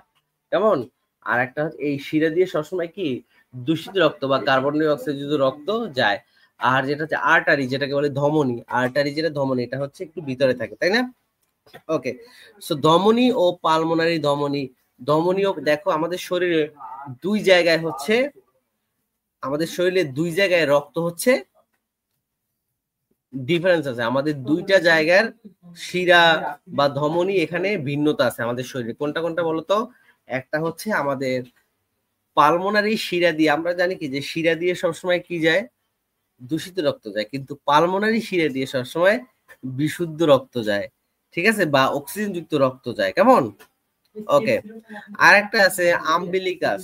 কেমন? আর একটা হচ্ছে এই শিরা দিয়ে সবসময় কি দূষিত রক্ত বা কার্বন ডাই অক্সাইড যুক্ত রক্ত যায়। আর যেটা হচ্ছে আর্টারি, যেটাকে বলে ধমনী, আর্টারি যেটা ধমনী, এটা হচ্ছে একটু ভিতরে থাকে, তাই না? ওকে, সো ধমনী ও পালমোনারি ধমনী। ধমনীও দেখো আমাদের শরীরে দুই জায়গায় হচ্ছে, আমাদের শরীরে দুই জায়গায় রক্ত হচ্ছে ডিফারেন্স আছে। আমাদের দুইটা জায়গার শিরা বা ধমনী এখানে ভিন্নতা আছে আমাদের শরীরে। কোনটা কোনটা বলতো? একটা হচ্ছে আমাদের পালমোনারি শিরা দিয়ে, আমরা জানি কি যে শিরা দিয়ে সবসময় কি যায়? দূষিত রক্ত যায়, কিন্তু পালমোনারি শিরা দিয়ে সবসময় বিশুদ্ধ রক্ত যায়, ঠিক আছে, বা অক্সিজেন যুক্ত রক্ত যায়, কেমন? ওকে, আর একটা আছে আম্বিলিকাস।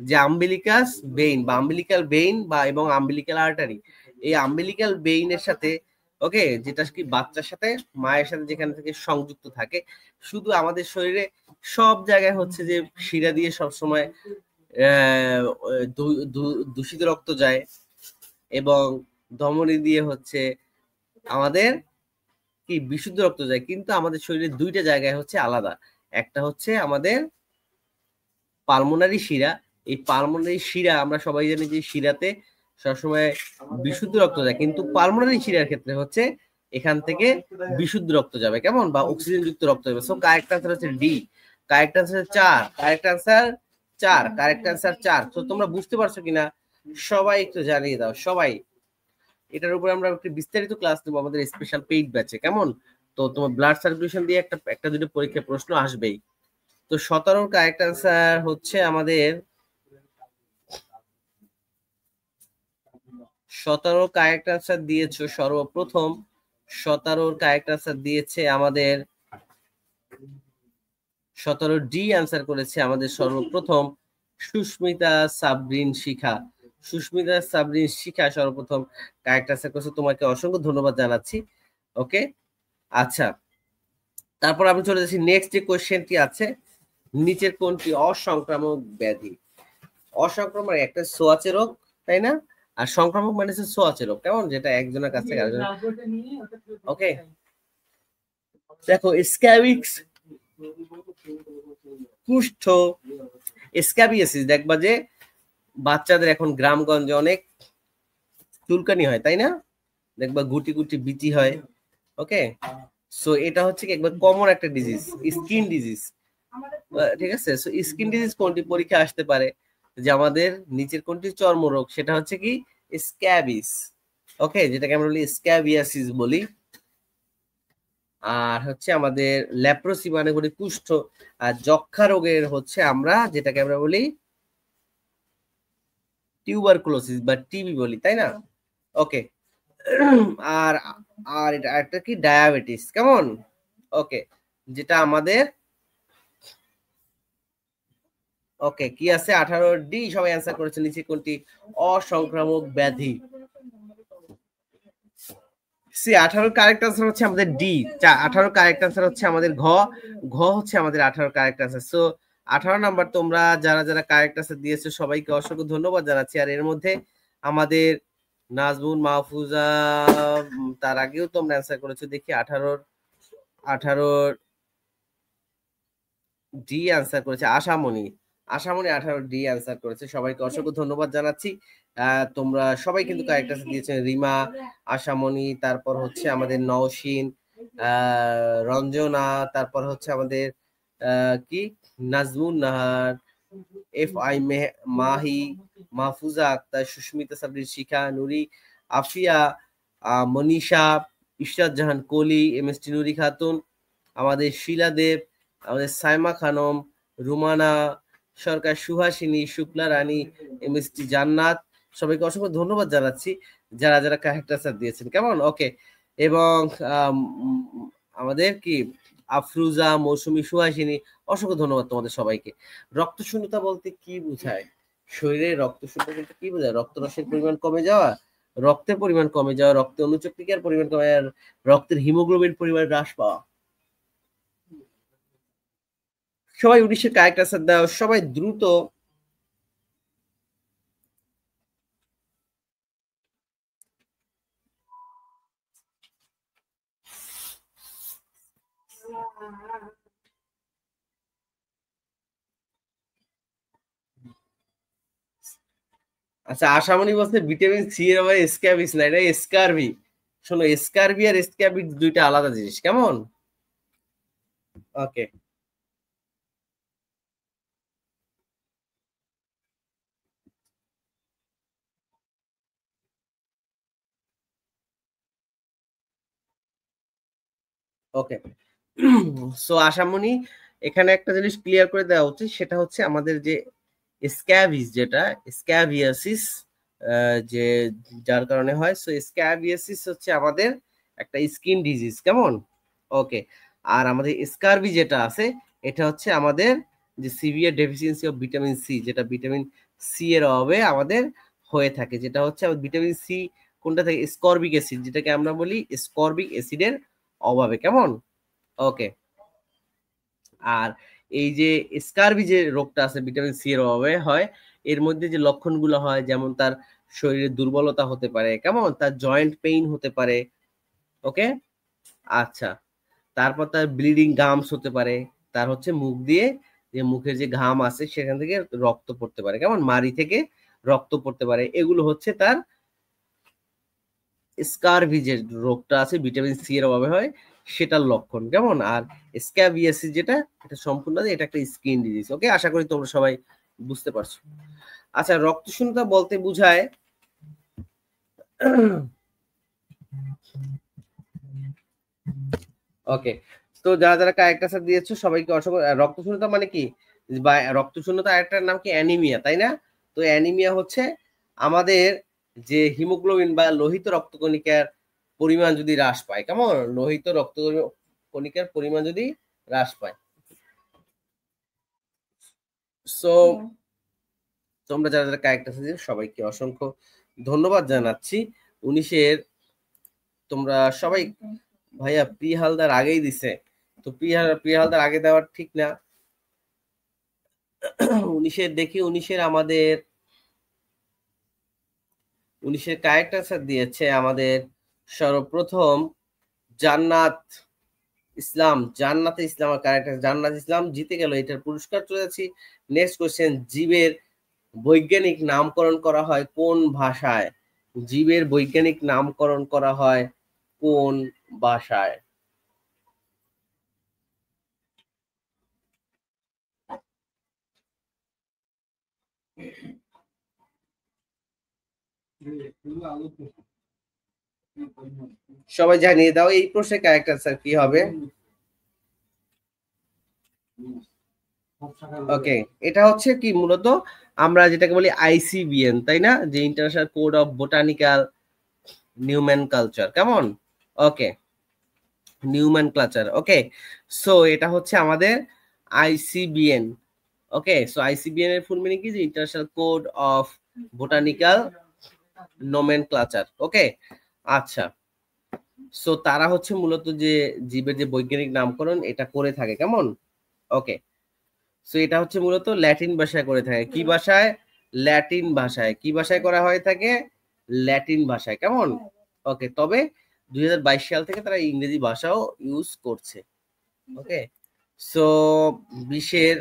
যে আম্বিলিকাস ভেইন বা আম্বিলিক্যাল ভেইন বা এবং আম্বিলিক্যাল আর্টারি, এই আম্বিলিক্যাল ভেইনের সাথে ওকে, যেটা কি বাচ্চার সাথে মায়ের সাথে যেখান থেকে সংযুক্ত থাকে, শুধু আমাদের শরীরে সব জায়গায় হচ্ছে যে শিরা দিয়ে সবসময় দূষিত রক্ত যায়, এবং ধমনী দিয়ে হচ্ছে আমাদের কি বিশুদ্ধ রক্ত যায়, কিন্তু আমাদের শরীরে দুইটা জায়গায় হচ্ছে আলাদা। একটা হচ্ছে আমাদের পালমোনারি শিরা। এই পালমোনারি শিরা আমরা সবাই জানি যে শিরাতে সবসময় বিশুদ্ধ রক্ত যায়, কিন্তু পালমোনারি শিরার ক্ষেত্রে হচ্ছে এখান থেকে বিশুদ্ধ রক্ত যাবে, কেমন, বা অক্সিজেন যুক্ত রক্ত যাবে। সো কারেক্ট আনসার হচ্ছে D. Correct answer 4। Correct answer 4। Correct answer 4। তো তোমরা বুঝতে পারছো কিনা সবাই একটু জানিয়ে দাও সবাই। এটার উপর আমরা একটু বিস্তারিত ক্লাস নেবো আমাদের স্পেশাল পেইড ব্যাচে, কেমন? তো তোমার ব্লাড সার্কুলেশন দিয়ে একটা দুটো পরীক্ষা প্রশ্ন আসবেই। তো 17 কারেক্ট আনসার হচ্ছে আমাদের 17 কারেক্ট আনসার দিয়েছো সর্বপ্রথম। 17 কারেক্ট আনসার দিয়েছে আমাদের 17 আনসার করেছে আমাদের সর্বপ্রথম সুস্মিতা সাবরিন শিখা। সুস্মিতা সাবরিন শিখা সর্বপ্রথম কারেক্ট আনসার করেছে, তোমাকে অসংখ্য ধন্যবাদ জানাচ্ছি। ওকে, আচ্ছা, তারপর আমি চলে যাচ্ছি নেক্সট যে কোয়েশ্চেনটি আছে, নিচের কোনটি অসংক্রামক ব্যাধি? অসংক্রামক একটা ছোঁয়াচে রোগ, তাই না? আর সংক্রামক মানে হচ্ছে ছোঁয়াচে রোগ, কেমন, যেটা একজনের কাছ থেকে আরেকজন। ওকে, দেখো স্ক্যাবিক্স, কুষ্ঠ, স্ক্যাবিয়াসিস। দেখবা যে বাচ্চাদের এখন গ্রামগঞ্জে অনেক চুলকানি হয়, তাই না? দেখবা গুটি গুটি বিচি হয়। ওকে, সো এটা হচ্ছে কি একবার কমন একটা ডিজিজ, স্কিন ডিজিজ। ঠিক আছে, সো স্কিন ডিজিজ কোনটি পরীক্ষা আসতে পারে? যে আমাদের নিচের কোনটি চর্মরোগ, সেটা হচ্ছে কি স্ক্যাবিস। ওকে, যেটাকে আমরা বলি স্ক্যাবিয়াসিস বলি। আর হচ্ছে আমাদের ল্যাপ্রোসি মানে বলি কুষ্ঠ। আর যক্ষা রোগের হচ্ছে আমরা যেটাকে আমরা বলি টিউবারকুলোসিস বা টিবি বলি, তাই না? ওকে, আর আর এটা একটা কি ডায়াবেটিস, কেমন? ওকে, যেটা আমাদের ওকে কি আছে 18 সবাই অ্যান্সার করেছে। নিচে কোনটি অসংক্রামক ব্যাধি? সি 18 কারেক্ট আনসার হচ্ছে আমাদের ডি। 18 কারেক্ট আনসার হচ্ছে আমাদের ঘ। ঘ হচ্ছে আমাদের 18 কারেক্ট আনসার। সো 18 নাম্বার তোমরা যারা যারা কারেক্ট আনসার দিয়েছো সবাইকে অসংখ্য ধন্যবাদ জানাচ্ছি। আর এর মধ্যে আমাদের নাজমুন, মাহফুজা, তার আগেও তোমরা অ্যান্সার করেছো। দেখি 18 ডি অ্যান্সার করেছে আশামণি। আশামণি 18 অ্যান্সার করেছে, সবাইকে অসংখ্য ধন্যবাদ জানাচ্ছি। তোমরা সবাই কিন্তু কারেক্ট আনসার দিয়েছেন। রিমা, আশামণি, তারপর হচ্ছে আমাদের নওশিন, রঞ্জনা, তারপর হচ্ছে আমাদের কি নাজমুন নাহার, এফ আই মাহি, মাহফুজা আক্তার, সুস্মিতা সাবরিন শিখা, নুরি, আফিয়া, মনীষা, ইশরাত জাহান কলি, এম এস টি নুরি খাতুন, আমাদের শিলা দেব, আমাদের সাইমা খানম, রুমানা সরকার, সুহাসিনী, শুক্লা রানী, এম এস টি জান্নাত। সবাইকে অসংখ্য ধন্যবাদ জানাচ্ছি যারা যারা কারেক্ট আনসার দিয়েছেন, কেমন? ওকে, এবং আমাদের কি আফরুজা, মৌসুমী, সুহাসিনী, অসংখ্য ধন্যবাদ তোমাদের সবাইকে। রক্ত শূন্যতা বলতে কি বোঝায়? শরীরে রক্ত শূন্যতা বলতে কি বোঝায়? রক্তরসের পরিমাণ কমে যাওয়া, রক্তের পরিমাণ কমে যাওয়া, রক্তে অনুচক্রিকার পরিমাণ কমে যাওয়া, রক্তের হিমোগ্লোবিন পরিমাণ হ্রাস পাওয়া। সবাই 19 কারেক্ট আনসার দাও, সবাই দ্রুত। আচ্ছা, আশামণি বলছে ভিটামিন সি এর আবার স্ক্যাবিস না, এটা স্কারভি। শোনো, স্কারভি আর স্ক্যাবিস দুইটা আলাদা জিনিস, কেমন? ওকে, ওকে। সো আশামণি, এখানে একটা জিনিস ক্লিয়ার করে দেওয়া উচিত, সেটা হচ্ছে আমাদের যে স্ক্যাবিস, যেটা স্ক্যাবিয়াসিস, যে যার কারণে হয়, সো স্ক্যাবিয়াসিস হচ্ছে আমাদের একটা স্কিন ডিজিজ, কেমন? ওকে, আর আমাদের স্কারভি যেটা আছে এটা হচ্ছে আমাদের যে severe deficiency of vitamin C, যেটা ভিটামিন সি এর অভাবে আমাদের হয়ে থাকে, যেটা হচ্ছে ভিটামিন সি কোনটা থেকে? স্করবিক অ্যাসিড, যেটাকে আমরা বলি স্করবিক অ্যাসিডের অভাবে, কেমন? ওকে, আর এই যে স্কারভি যে রোগটা আছে ভিটামিন সি এর অভাবে হয়, এর মধ্যে যে লক্ষণগুলো হয়, যেমন তার শরীরে দুর্বলতা হতে পারে, কেমন, তার জয়েন্ট পেইন হতে পারে। ওকে, আচ্ছা, তারপর তার ব্লিডিং গামস হতে পারে, তার হচ্ছে মুখ দিয়ে যে মুখের যে ঘাম আছে সেখান থেকে রক্ত পড়তে পারে, কেমন, মাড়ি থেকে রক্ত পড়তে পারে। এগুলো হচ্ছে তার স্কারভি যে রোগটা আছে ভিটামিন সি এর অভাবে হয় সেটার লক্ষণ, কেমন? আর স্ক্যাবিয়াসিস যেটা, এটা সম্পূর্ণ এটা একটা স্কিন ডিজিজ। ওকে, আশা করি তোমরা সবাই বুঝতে পারছো। আচ্ছা, রক্ত শূন্যতা বলতে বোঝায় ওকে, তো যারা যারা কারেক্ট আনসার দিয়েছো সবাইকে অসংখ্য। রক্ত শূন্যতা মানে কি, বা রক্ত শূন্যতা আরেকটার নাম কি অ্যানিমিয়া, তাই না? তো অ্যানিমিয়া হচ্ছে আমাদের যে হিমোগ্লোবিন বা লোহিত রক্তকণিকার পরিমাণ যদি হ্রাস পায়, কেমন, লোহিত রক্তকণিকার পরিমাণ যদি হ্রাস পায়। সো তোমরা যারা যারা কারেক্ট আনসার দিয়েছো সবাইকে অসংখ্য ধন্যবাদ জানাচ্ছি। 19-এর তোমরা সবাই, ভাইয়া প্রি হালদার আগেই দিছে, তো প্রি হালদার আগে দেওয়ার ঠিক না। 19-এর দেখি, 19-এর আমাদের 19-এর কারেক্ট আনসার দিয়েছে আমাদের সর্বপ্রথম জান্নাত ইসলাম। জান্নাতে ইসলাম আর কারেক্ট আনসার জান্নাত ইসলাম জিতে গেল, এটার পুরস্কার চলে যাচ্ছি। নেক্সট কোশ্চেন, জীবের বৈজ্ঞানিক নামকরণ করা হয় কোন ভাষায়? জীবের বৈজ্ঞানিক নামকরণ করা হয় কোন ভাষায়? সবাই জানিয়ে দাও এই প্রশ্নের কারেক্ট আনসার কি হবে। ওকে, এটা হচ্ছে কি মূলত আমরা যেটাকে বলি আইসিবিএন, তাই না, যে international code of botanical nomenclature, কেমন? Okay, nomenclature. Okay, so এটা হচ্ছে আমাদের আইসিবিএন। ওকে, সো আইসিবিএন এর ফুল মিনিং কি, যে ইন্টারন্যাশনাল কোড অফ বোটানিক্যাল নোমেনক্লাচার। ওকে, আচ্ছা, সো তারা হচ্ছে মূলত যে জীবের যে বৈজ্ঞানিক নামকরণ এটা করে থাকে, কেমন? ওকে, সো এটা হচ্ছে মূলত ল্যাটিন ভাষায় করে থাকে। কি ভাষায়? ল্যাটিন ভাষায়। কি ভাষায় করা হয়ে থাকে? ল্যাটিন ভাষায়, কেমন? ওকে, তবে 2022 সাল থেকে তারা ইংরেজি ভাষাও ইউজ করছে। ওকে, সো 20-এর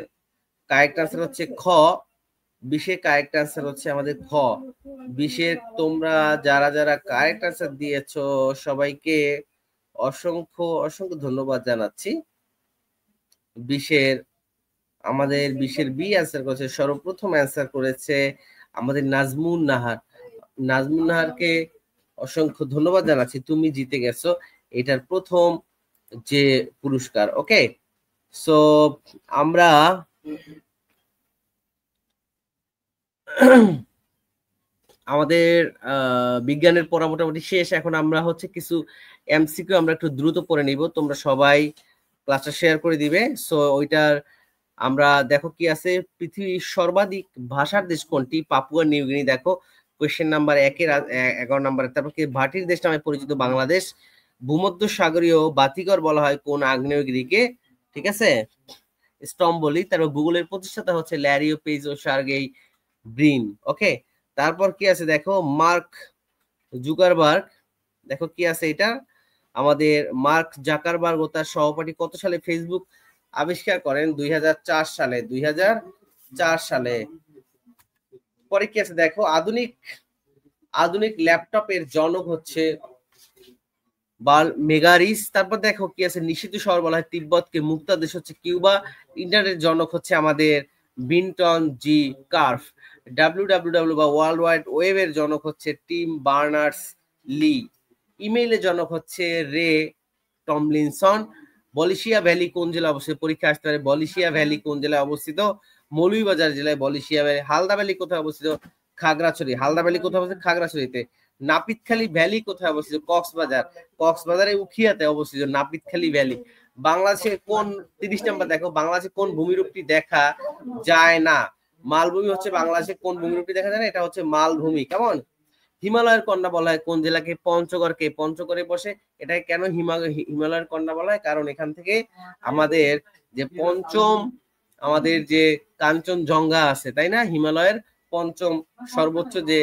কারেক্ট আনসার হচ্ছে খ। 20-এর কারেক্ট আনসার হচ্ছে আমাদের খ। 20-এর তোমরা যারা যারা কারেক্ট আনসার দিয়েছো সবাইকে অসংখ্য অসংখ্য ধন্যবাদ জানাচ্ছি। 20-এর আমাদের 20-এর বি অ্যান্সার করেছে, সর্বপ্রথম অ্যান্সার করেছে আমাদের নাজমুন নাহার। নাজমুন নাহারকে অসংখ্য ধন্যবাদ জানাচ্ছি, তুমি জিতে গেছো এটার প্রথম যে পুরস্কার। ওকে, সো আমরা আমাদের বিজ্ঞানের পড়া মোটামুটি শেষ। এখন আমরা হচ্ছে কিছু এমসিকিউ আমরা একটু দ্রুত পড়ে নিব, তোমরা সবাই ক্লাসটা শেয়ার করে দিবে। সো ওইটার আমরা দেখো কি আছে, পৃথিবীর সর্বাধিক ভাষার দেশ কোনটি? Papua New Guinea. দেখো কোয়েশ্চেন নাম্বার 1-এর 11 নম্বরে। তারপর কি ভাটির দেশ নামে পরিচিত বাংলাদেশ? ভূমধ্য সাগরীয় বাতিঘর বলা হয় কোন আগ্নেয়গিরিকে? ঠিক আছে, স্ট্রম্বলি। তারপর গুগলের প্রতিষ্ঠাতা হচ্ছে ল্যারিও পেজ ও সার্গেই ব্রিন। ওকে, তারপর কি আছে দেখো, মার্ক জুকারবার্গ। দেখো কি আছে এটা, আমাদের মার্ক জাকারবার্গ ও তার সহপাঠী কত সালে ফেসবুক আবিষ্কার করেন? 2004 সালে। 2004 সালে। পরে কি আছে দেখো, আধুনিক ল্যাপটপের জনক হচ্ছে মেগারিস। তারপর দেখো কি আছে, নিষিদ্ধ শহর বলা হয় তিব্বতকে, মুক্ত দেশ হচ্ছে কিউবা। ইন্টারনেট জনক হচ্ছে আমাদের বিনটন জি কার্ভ। ডাব্লিউডাব্লিউডাব্লিউ বা ওয়ার্ল্ড ওয়াইড ওয়েবের জনক হচ্ছে টিম বার্নার্স লি। ইমেইলের জনক হচ্ছে রে টমলিনসন। বলিশিয়া ভ্যালি কোন জেলায় অবস্থিত? পরীক্ষা আসতে পারে। বলিশিয়া ভ্যালি কোন জেলায় অবস্থিত? মৌলভীবাজার জেলায় বলিশিয়া ভ্যালি। হালদা ভ্যালি কোথায় অবস্থিত? খাগড়াছড়ি। হালদা ভ্যালি কোথায় অবস্থিত? খাগড়াছড়িতে। নাপিতখালী ভ্যালি কোথায় অবস্থিত? কক্সবাজার। কক্সবাজারে উখিয়াতে অবস্থিত নাপিতখালী ভ্যালি। বাংলাদেশে কোন 30 নম্বর দেখো, বাংলাদেশে কোন ভূমিরূপটি দেখা যায় না? মালভূমি হচ্ছে বাংলাদেশে কোন ভূমিরূপটি দেখা যায় না? এটা হচ্ছে মালভূমি, কেমন? হিমালয়ের কন্যা বলা হয় কোন জেলাকে? পঞ্চগড়কে। পঞ্চগড়ে বসে। এটাকে কেন হিমালয়ের কন্যা বলা হয়? কারণ এখান থেকে আমাদের যে পঞ্চম আমাদের যে কাঞ্চনজঙ্ঘা আছে, তাই না, হিমালয়ের পঞ্চম সর্বোচ্চ যে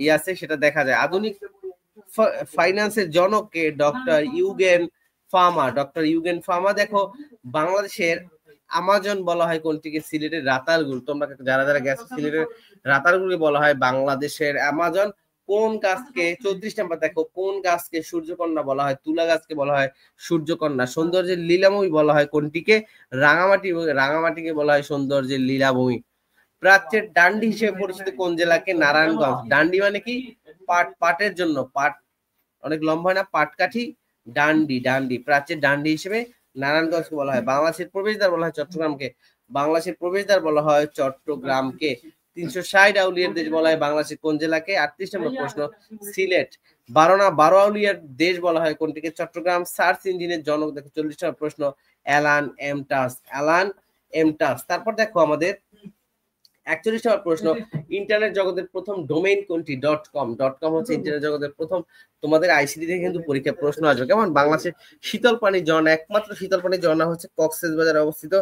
ই আছে সেটা দেখা যায়। আধুনিক ফাইন্যান্সের জনককে? Doctor Eugene Fama. Doctor Eugene Fama. দেখো বাংলাদেশের আমাজন বলা হয় কোনটিকে? সিলেটের রাতারগুল। তোমরা যারা যারা গেছো সিলেটের রাতারগুলকে বলা হয় বাংলাদেশের আমাজন। কোন গাছকে? 34 নম্বর দেখো, কোন গাছকে সূর্যকন্যা বলা হয়? তুলা গাছকে বলা হয় সূর্যকন্যা। সৌন্দর্যের লীলাভূমি বলা হয় কোনটিকে? রাঙামাটি। রাঙামাটিকে বলা হয় সৌন্দর্যের লীলাভূমি। প্রাচ্যের ডান্ডি হিসেবে পরিচিত কোন জেলাকে? নারায়ণগঞ্জ। ডান্ডি মানে কি? পাট, পাটের জন্য, পাট অনেক লম্বা হয় না, পাটকাঠি, ডান্ডি, ডান্ডি প্রাচ্যের ডান্ডি হিসেবে নারায়ণগঞ্জকে বলা হয়। বাংলাদেশের প্রবেশদ্বার বলা হয় চট্টগ্রামকে, বাংলাদেশের প্রবেশদ্বার বলা হয় চট্টগ্রামকে। 360 আউলিয়ার দেশ বলা হয় বাংলাদেশের কোন জেলাকে? 38 নম্বর প্রশ্ন, সিলেট। 12 আউলিয়ার দেশ বলা হয় কোনটিকে? চট্টগ্রাম। সার্চ ইঞ্জিনের জনক দেখো 40 নম্বর প্রশ্ন, অ্যালান এমটাস, অ্যালান এমটাস। তারপর দেখো আমাদের 41 নম্বর প্রশ্ন, ইন্টারনেট জগতের প্রথম ডোমেইন কোনটি? .com। .com হচ্ছে ইন্টারনেট জগতের প্রথম। তোমাদের আইসিটি থেকে কিন্তু পরীক্ষা প্রশ্ন আসবে কেমন। বাংলাদেশের শীতল পানির ঝর্ণা, একমাত্র শীতল পানির ঝর্ণা হচ্ছে কক্সবাজারে অবস্থিত।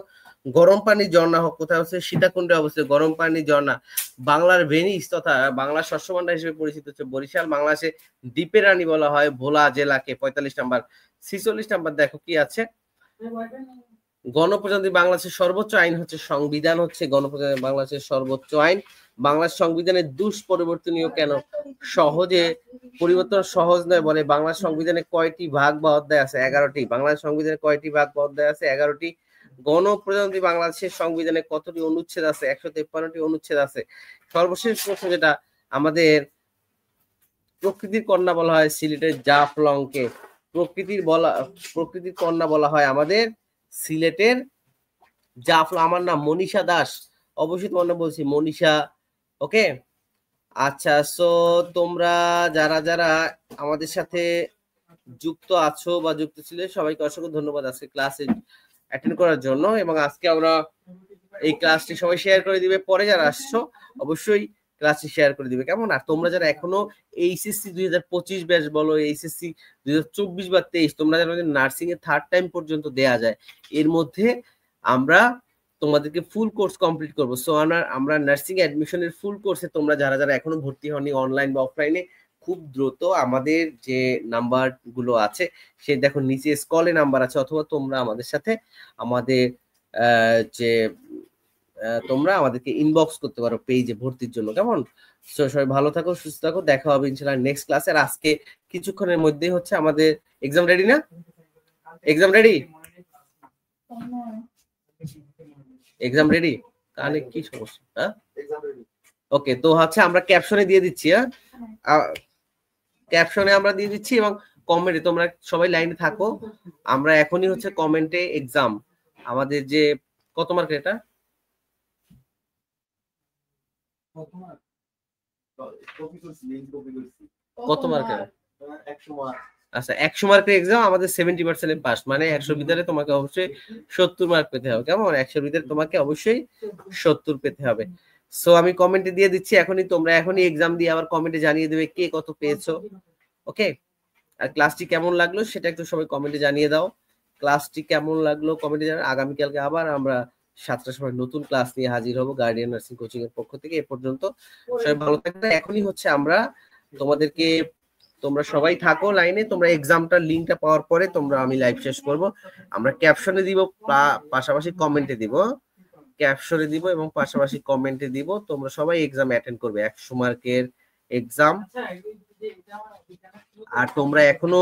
গরম পানির ঝর্ণা কোথায় হচ্ছে? সীতাকুণ্ডে অবস্থিত গরম পানির ঝর্ণা। বাংলার ভেনিস তথা বাংলার শস্য ভান্ডার হিসেবে পরিচিত হচ্ছে বরিশাল। বাংলাদেশে দ্বীপের রানী বলা হয় ভোলা জেলাকে। 45 নাম্বার। 46 নাম্বার দেখো কি আছে, গণপ্রজাতন্ত্রী বাংলাদেশের সর্বোচ্চ আইন হচ্ছে সংবিধান, হচ্ছে গণপ্রজাতন্ত্রী বাংলাদেশের সর্বোচ্চ আইন। বাংলাদেশ সংবিধানের দুষ্পরিবর্তনীয় কেন? সহজে পরিবর্তন সহজ নয় বলে। বাংলাদেশ সংবিধানে কয়টি ভাগ বা অধ্যায় আছে? 11টি। বাংলাদেশ সংবিধানে কয়টি ভাগ বা অধ্যায় আছে? 11টি। গণপ্রজাতন্ত্রী বাংলাদেশের সংবিধানে কতটি অনুচ্ছেদ আছে? 153টি অনুচ্ছেদ আছে। সর্বশেষ প্রশ্ন যেটা আমাদের, প্রকৃতির কন্যা বলা হয় সিলেটের জাফলংকে। প্রকৃতির কন্যা বলা হয় আমাদের সিলেটের জাফলং। আমার নাম মনীষা দাস, অবশ্যই তোমার নাম বলছি মনীষা। ওকে, আচ্ছা। সো তোমরা যারা যারা আমাদের সাথে যুক্ত আছো বা যুক্ত ছিলে সবাইকে অসংখ্য ধন্যবাদ আজকে ক্লাসে অ্যাটেন্ড করার জন্য। এবং আজকে আমরা এই ক্লাসটি সবাই শেয়ার করে দিবে, পরে যারা আসছো অবশ্যই ক্লাসটি শেয়ার করে দিবে কেমন। আর তোমরা যারা এখনো এইচএসসি 2025 ব্যাচ বলো, এইচএসসি 2024 বা 23, তোমরা জানো যে নার্সিং এর 3rd টাইম পর্যন্ত দেয়া যায়, এর মধ্যে আমরা তোমাদেরকে ফুল কোর্স কমপ্লিট করবো। সো আমরা নার্সিং অ্যাডমিশনের ফুল কোর্সে তোমরা যারা যারা এখনো ভর্তি হওনি অনলাইন বা অফলাইনে, খুব দ্রুত আমাদের যে নাম্বার গুলো আছে সে দেখো নিচে স্ক্রলে নাম্বার আছে, অথবা তোমরা আমাদের সাথে আমাদের যে তোমরা আমাদেরকে ইনবক্স করতে পারো পেজে ভর্তির জন্য কেমন। সো সবাই ভালো থাকো, সুস্থ থাকো, দেখা হবে ইনশাআল্লাহ নেক্সট ক্লাসে। আর আজকে কিছুক্ষণের মধ্যেই হচ্ছে আমাদের এক্সাম। রেডি না? Exam ready? Exam ready? তাহলে কি সমস্যা? হ্যাঁ, ওকে। তো হচ্ছে আমরা ক্যাপশনে দিয়ে দিচ্ছি, হ্যাঁ ক্যাপশনে আমরা দিয়ে দিচ্ছি, এবং কমেন্টে তোমরা সবাই লাইনে থাকো। আমরা এখনই হচ্ছে কমেন্টে এক্সাম আমাদের যে কত মার্ক, এটা কত মার্কের? আচ্ছা 100 মার্কের এক্সাম আমাদের 70% পাস, মানে 100 ভিতরে তোমাকে অবশ্যই 70 মার্ক পেতে হবে কেমন। 100 ভিতরে তোমাকে অবশ্যই 70 পেতে হবে। সো আমি কমেন্টে দিয়ে দিচ্ছি এখনই, তোমরা এখনই এক্সাম দিয়ে আবার কমেন্টে জানিয়ে দেবে কে কত পেয়েছো। ওকে, আর ক্লাসটি কেমন লাগলো সেটা একটু সবাই কমেন্টে জানিয়ে দাও। ক্লাসটি কেমন লাগলো কমেন্টে জানাও। আগামীকালকে আবার আমরা 7টার সময় নতুন ক্লাস নিয়ে হাজির হব গার্ডিয়ান নার্সিং কোচিং এর পক্ষ থেকে। এ পর্যন্ত সবাই ভালো থাকবে। এখনই হচ্ছে আমরা তোমাদেরকে, তোমরা সবাই থাকো লাইনে, তোমরা এক্সামটার লিংকটা পাওয়ার পরে তোমরা আমি লাইভ শেষ করব। আমরা ক্যাপশনে দিব, পাশাপাশি কমেন্টে দিব, ক্যাপশনে দিব এবং পাশাপাশি কমেন্টে দিব। তোমরা সবাই এক্সাম অ্যাটেন্ড করবে, 100 মার্কের এক্সাম। আর তোমরা এখনো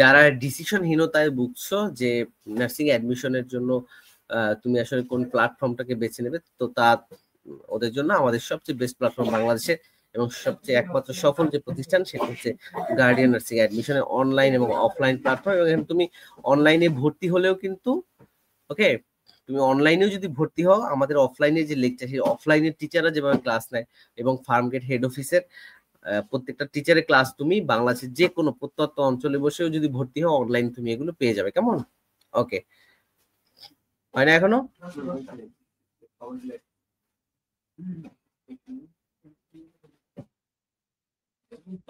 যারা ডিসিশনহীনতায় ভুগছো যে নার্সিং অ্যাডমিশনের জন্য তুমি আসলে কোন প্ল্যাটফর্মটাকে বেছে নেবে, তো তা ওদের জন্য আমাদের সবচেয়ে বেস্ট প্ল্যাটফর্ম বাংলাদেশে এবং সবচেয়ে একমাত্র সফল যে প্রতিষ্ঠান সেটা হচ্ছে গার্ডিয়ান নার্সিং অ্যাডমিশনের অনলাইন এবং অফলাইন প্ল্যাটফর্ম। এবং তুমি অনলাইনে ভর্তি হলেও কিন্তু, ওকে, তুমি অনলাইনেও যদি ভর্তি হও, আমাদের অফলাইনে যে লেকচার, সেই অফলাইনের টিচাররা যেভাবে ক্লাস নেয় এবং ফার্মগেট হেড অফিসের প্রত্যেকটা টিচারের ক্লাস তুমি বাংলাদেশের যে কোনো প্রত্যন্ত অঞ্চলে বসেও যদি ভর্তি হও অনলাইন তুমি এগুলো পেয়ে যাবে কেমন। ওকে, হয় না এখনো?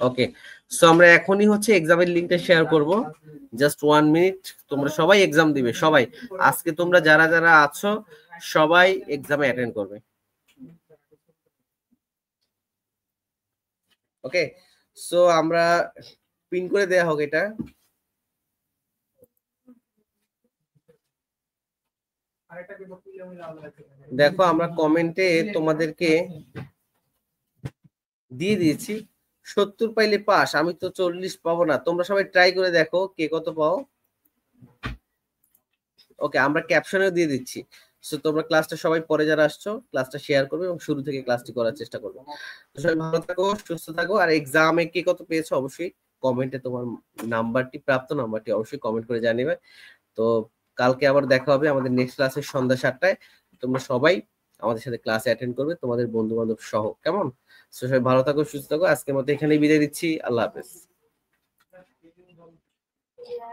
ওকে, সো আমরা এখনই হচ্ছে এক্সামের লিংকটা শেয়ার করব, জাস্ট 1 মিনিট। তোমরা সবাই এক্সাম দিবে, সবাই আজকে তোমরা যারা যারা আছো সবাই এক্সামে অ্যাটেন্ড করবে। ওকে, সো আমরা পিন করে দেয়া হোক এটা। দেখো আমরা কমেন্টে তোমাদেরকে দিয়ে দিয়েছি 70 পাইলে পাস। আমি তো 40 পাবো না, তোমরা সবাই ট্রাই করে দেখো কে কত পাও। ওকে, আমরা ক্যাপশনেও দিয়ে দিচ্ছি। সো তোমরা ক্লাসটা সবাই পরে যারা আসছো ক্লাসটা শেয়ার করবে এবং শুরু থেকে ক্লাসটি করার চেষ্টা করবে। তো সবাই ভালো থাকো, সুস্থ থাকো। আর এক্সামে কে কত পেয়েছো অবশ্যই কমেন্টে তোমার নাম্বারটি, প্রাপ্ত নাম্বারটি অবশ্যই কমেন্ট করে জানিবে। তো কালকে আবার দেখা হবে আমাদের নেক্সট ক্লাসে সন্ধ্যা 7টায়। তোমরা সবাই আমাদের সাথে ক্লাসে অ্যাটেন্ড করবে, তোমাদের বন্ধু বান্ধব সহ, কেমন? সবাই ভালো থাকো, সুস্থ থাকো। আজকের মতো এখানেই বিদায় দিচ্ছি। আল্লাহ হাফেজ।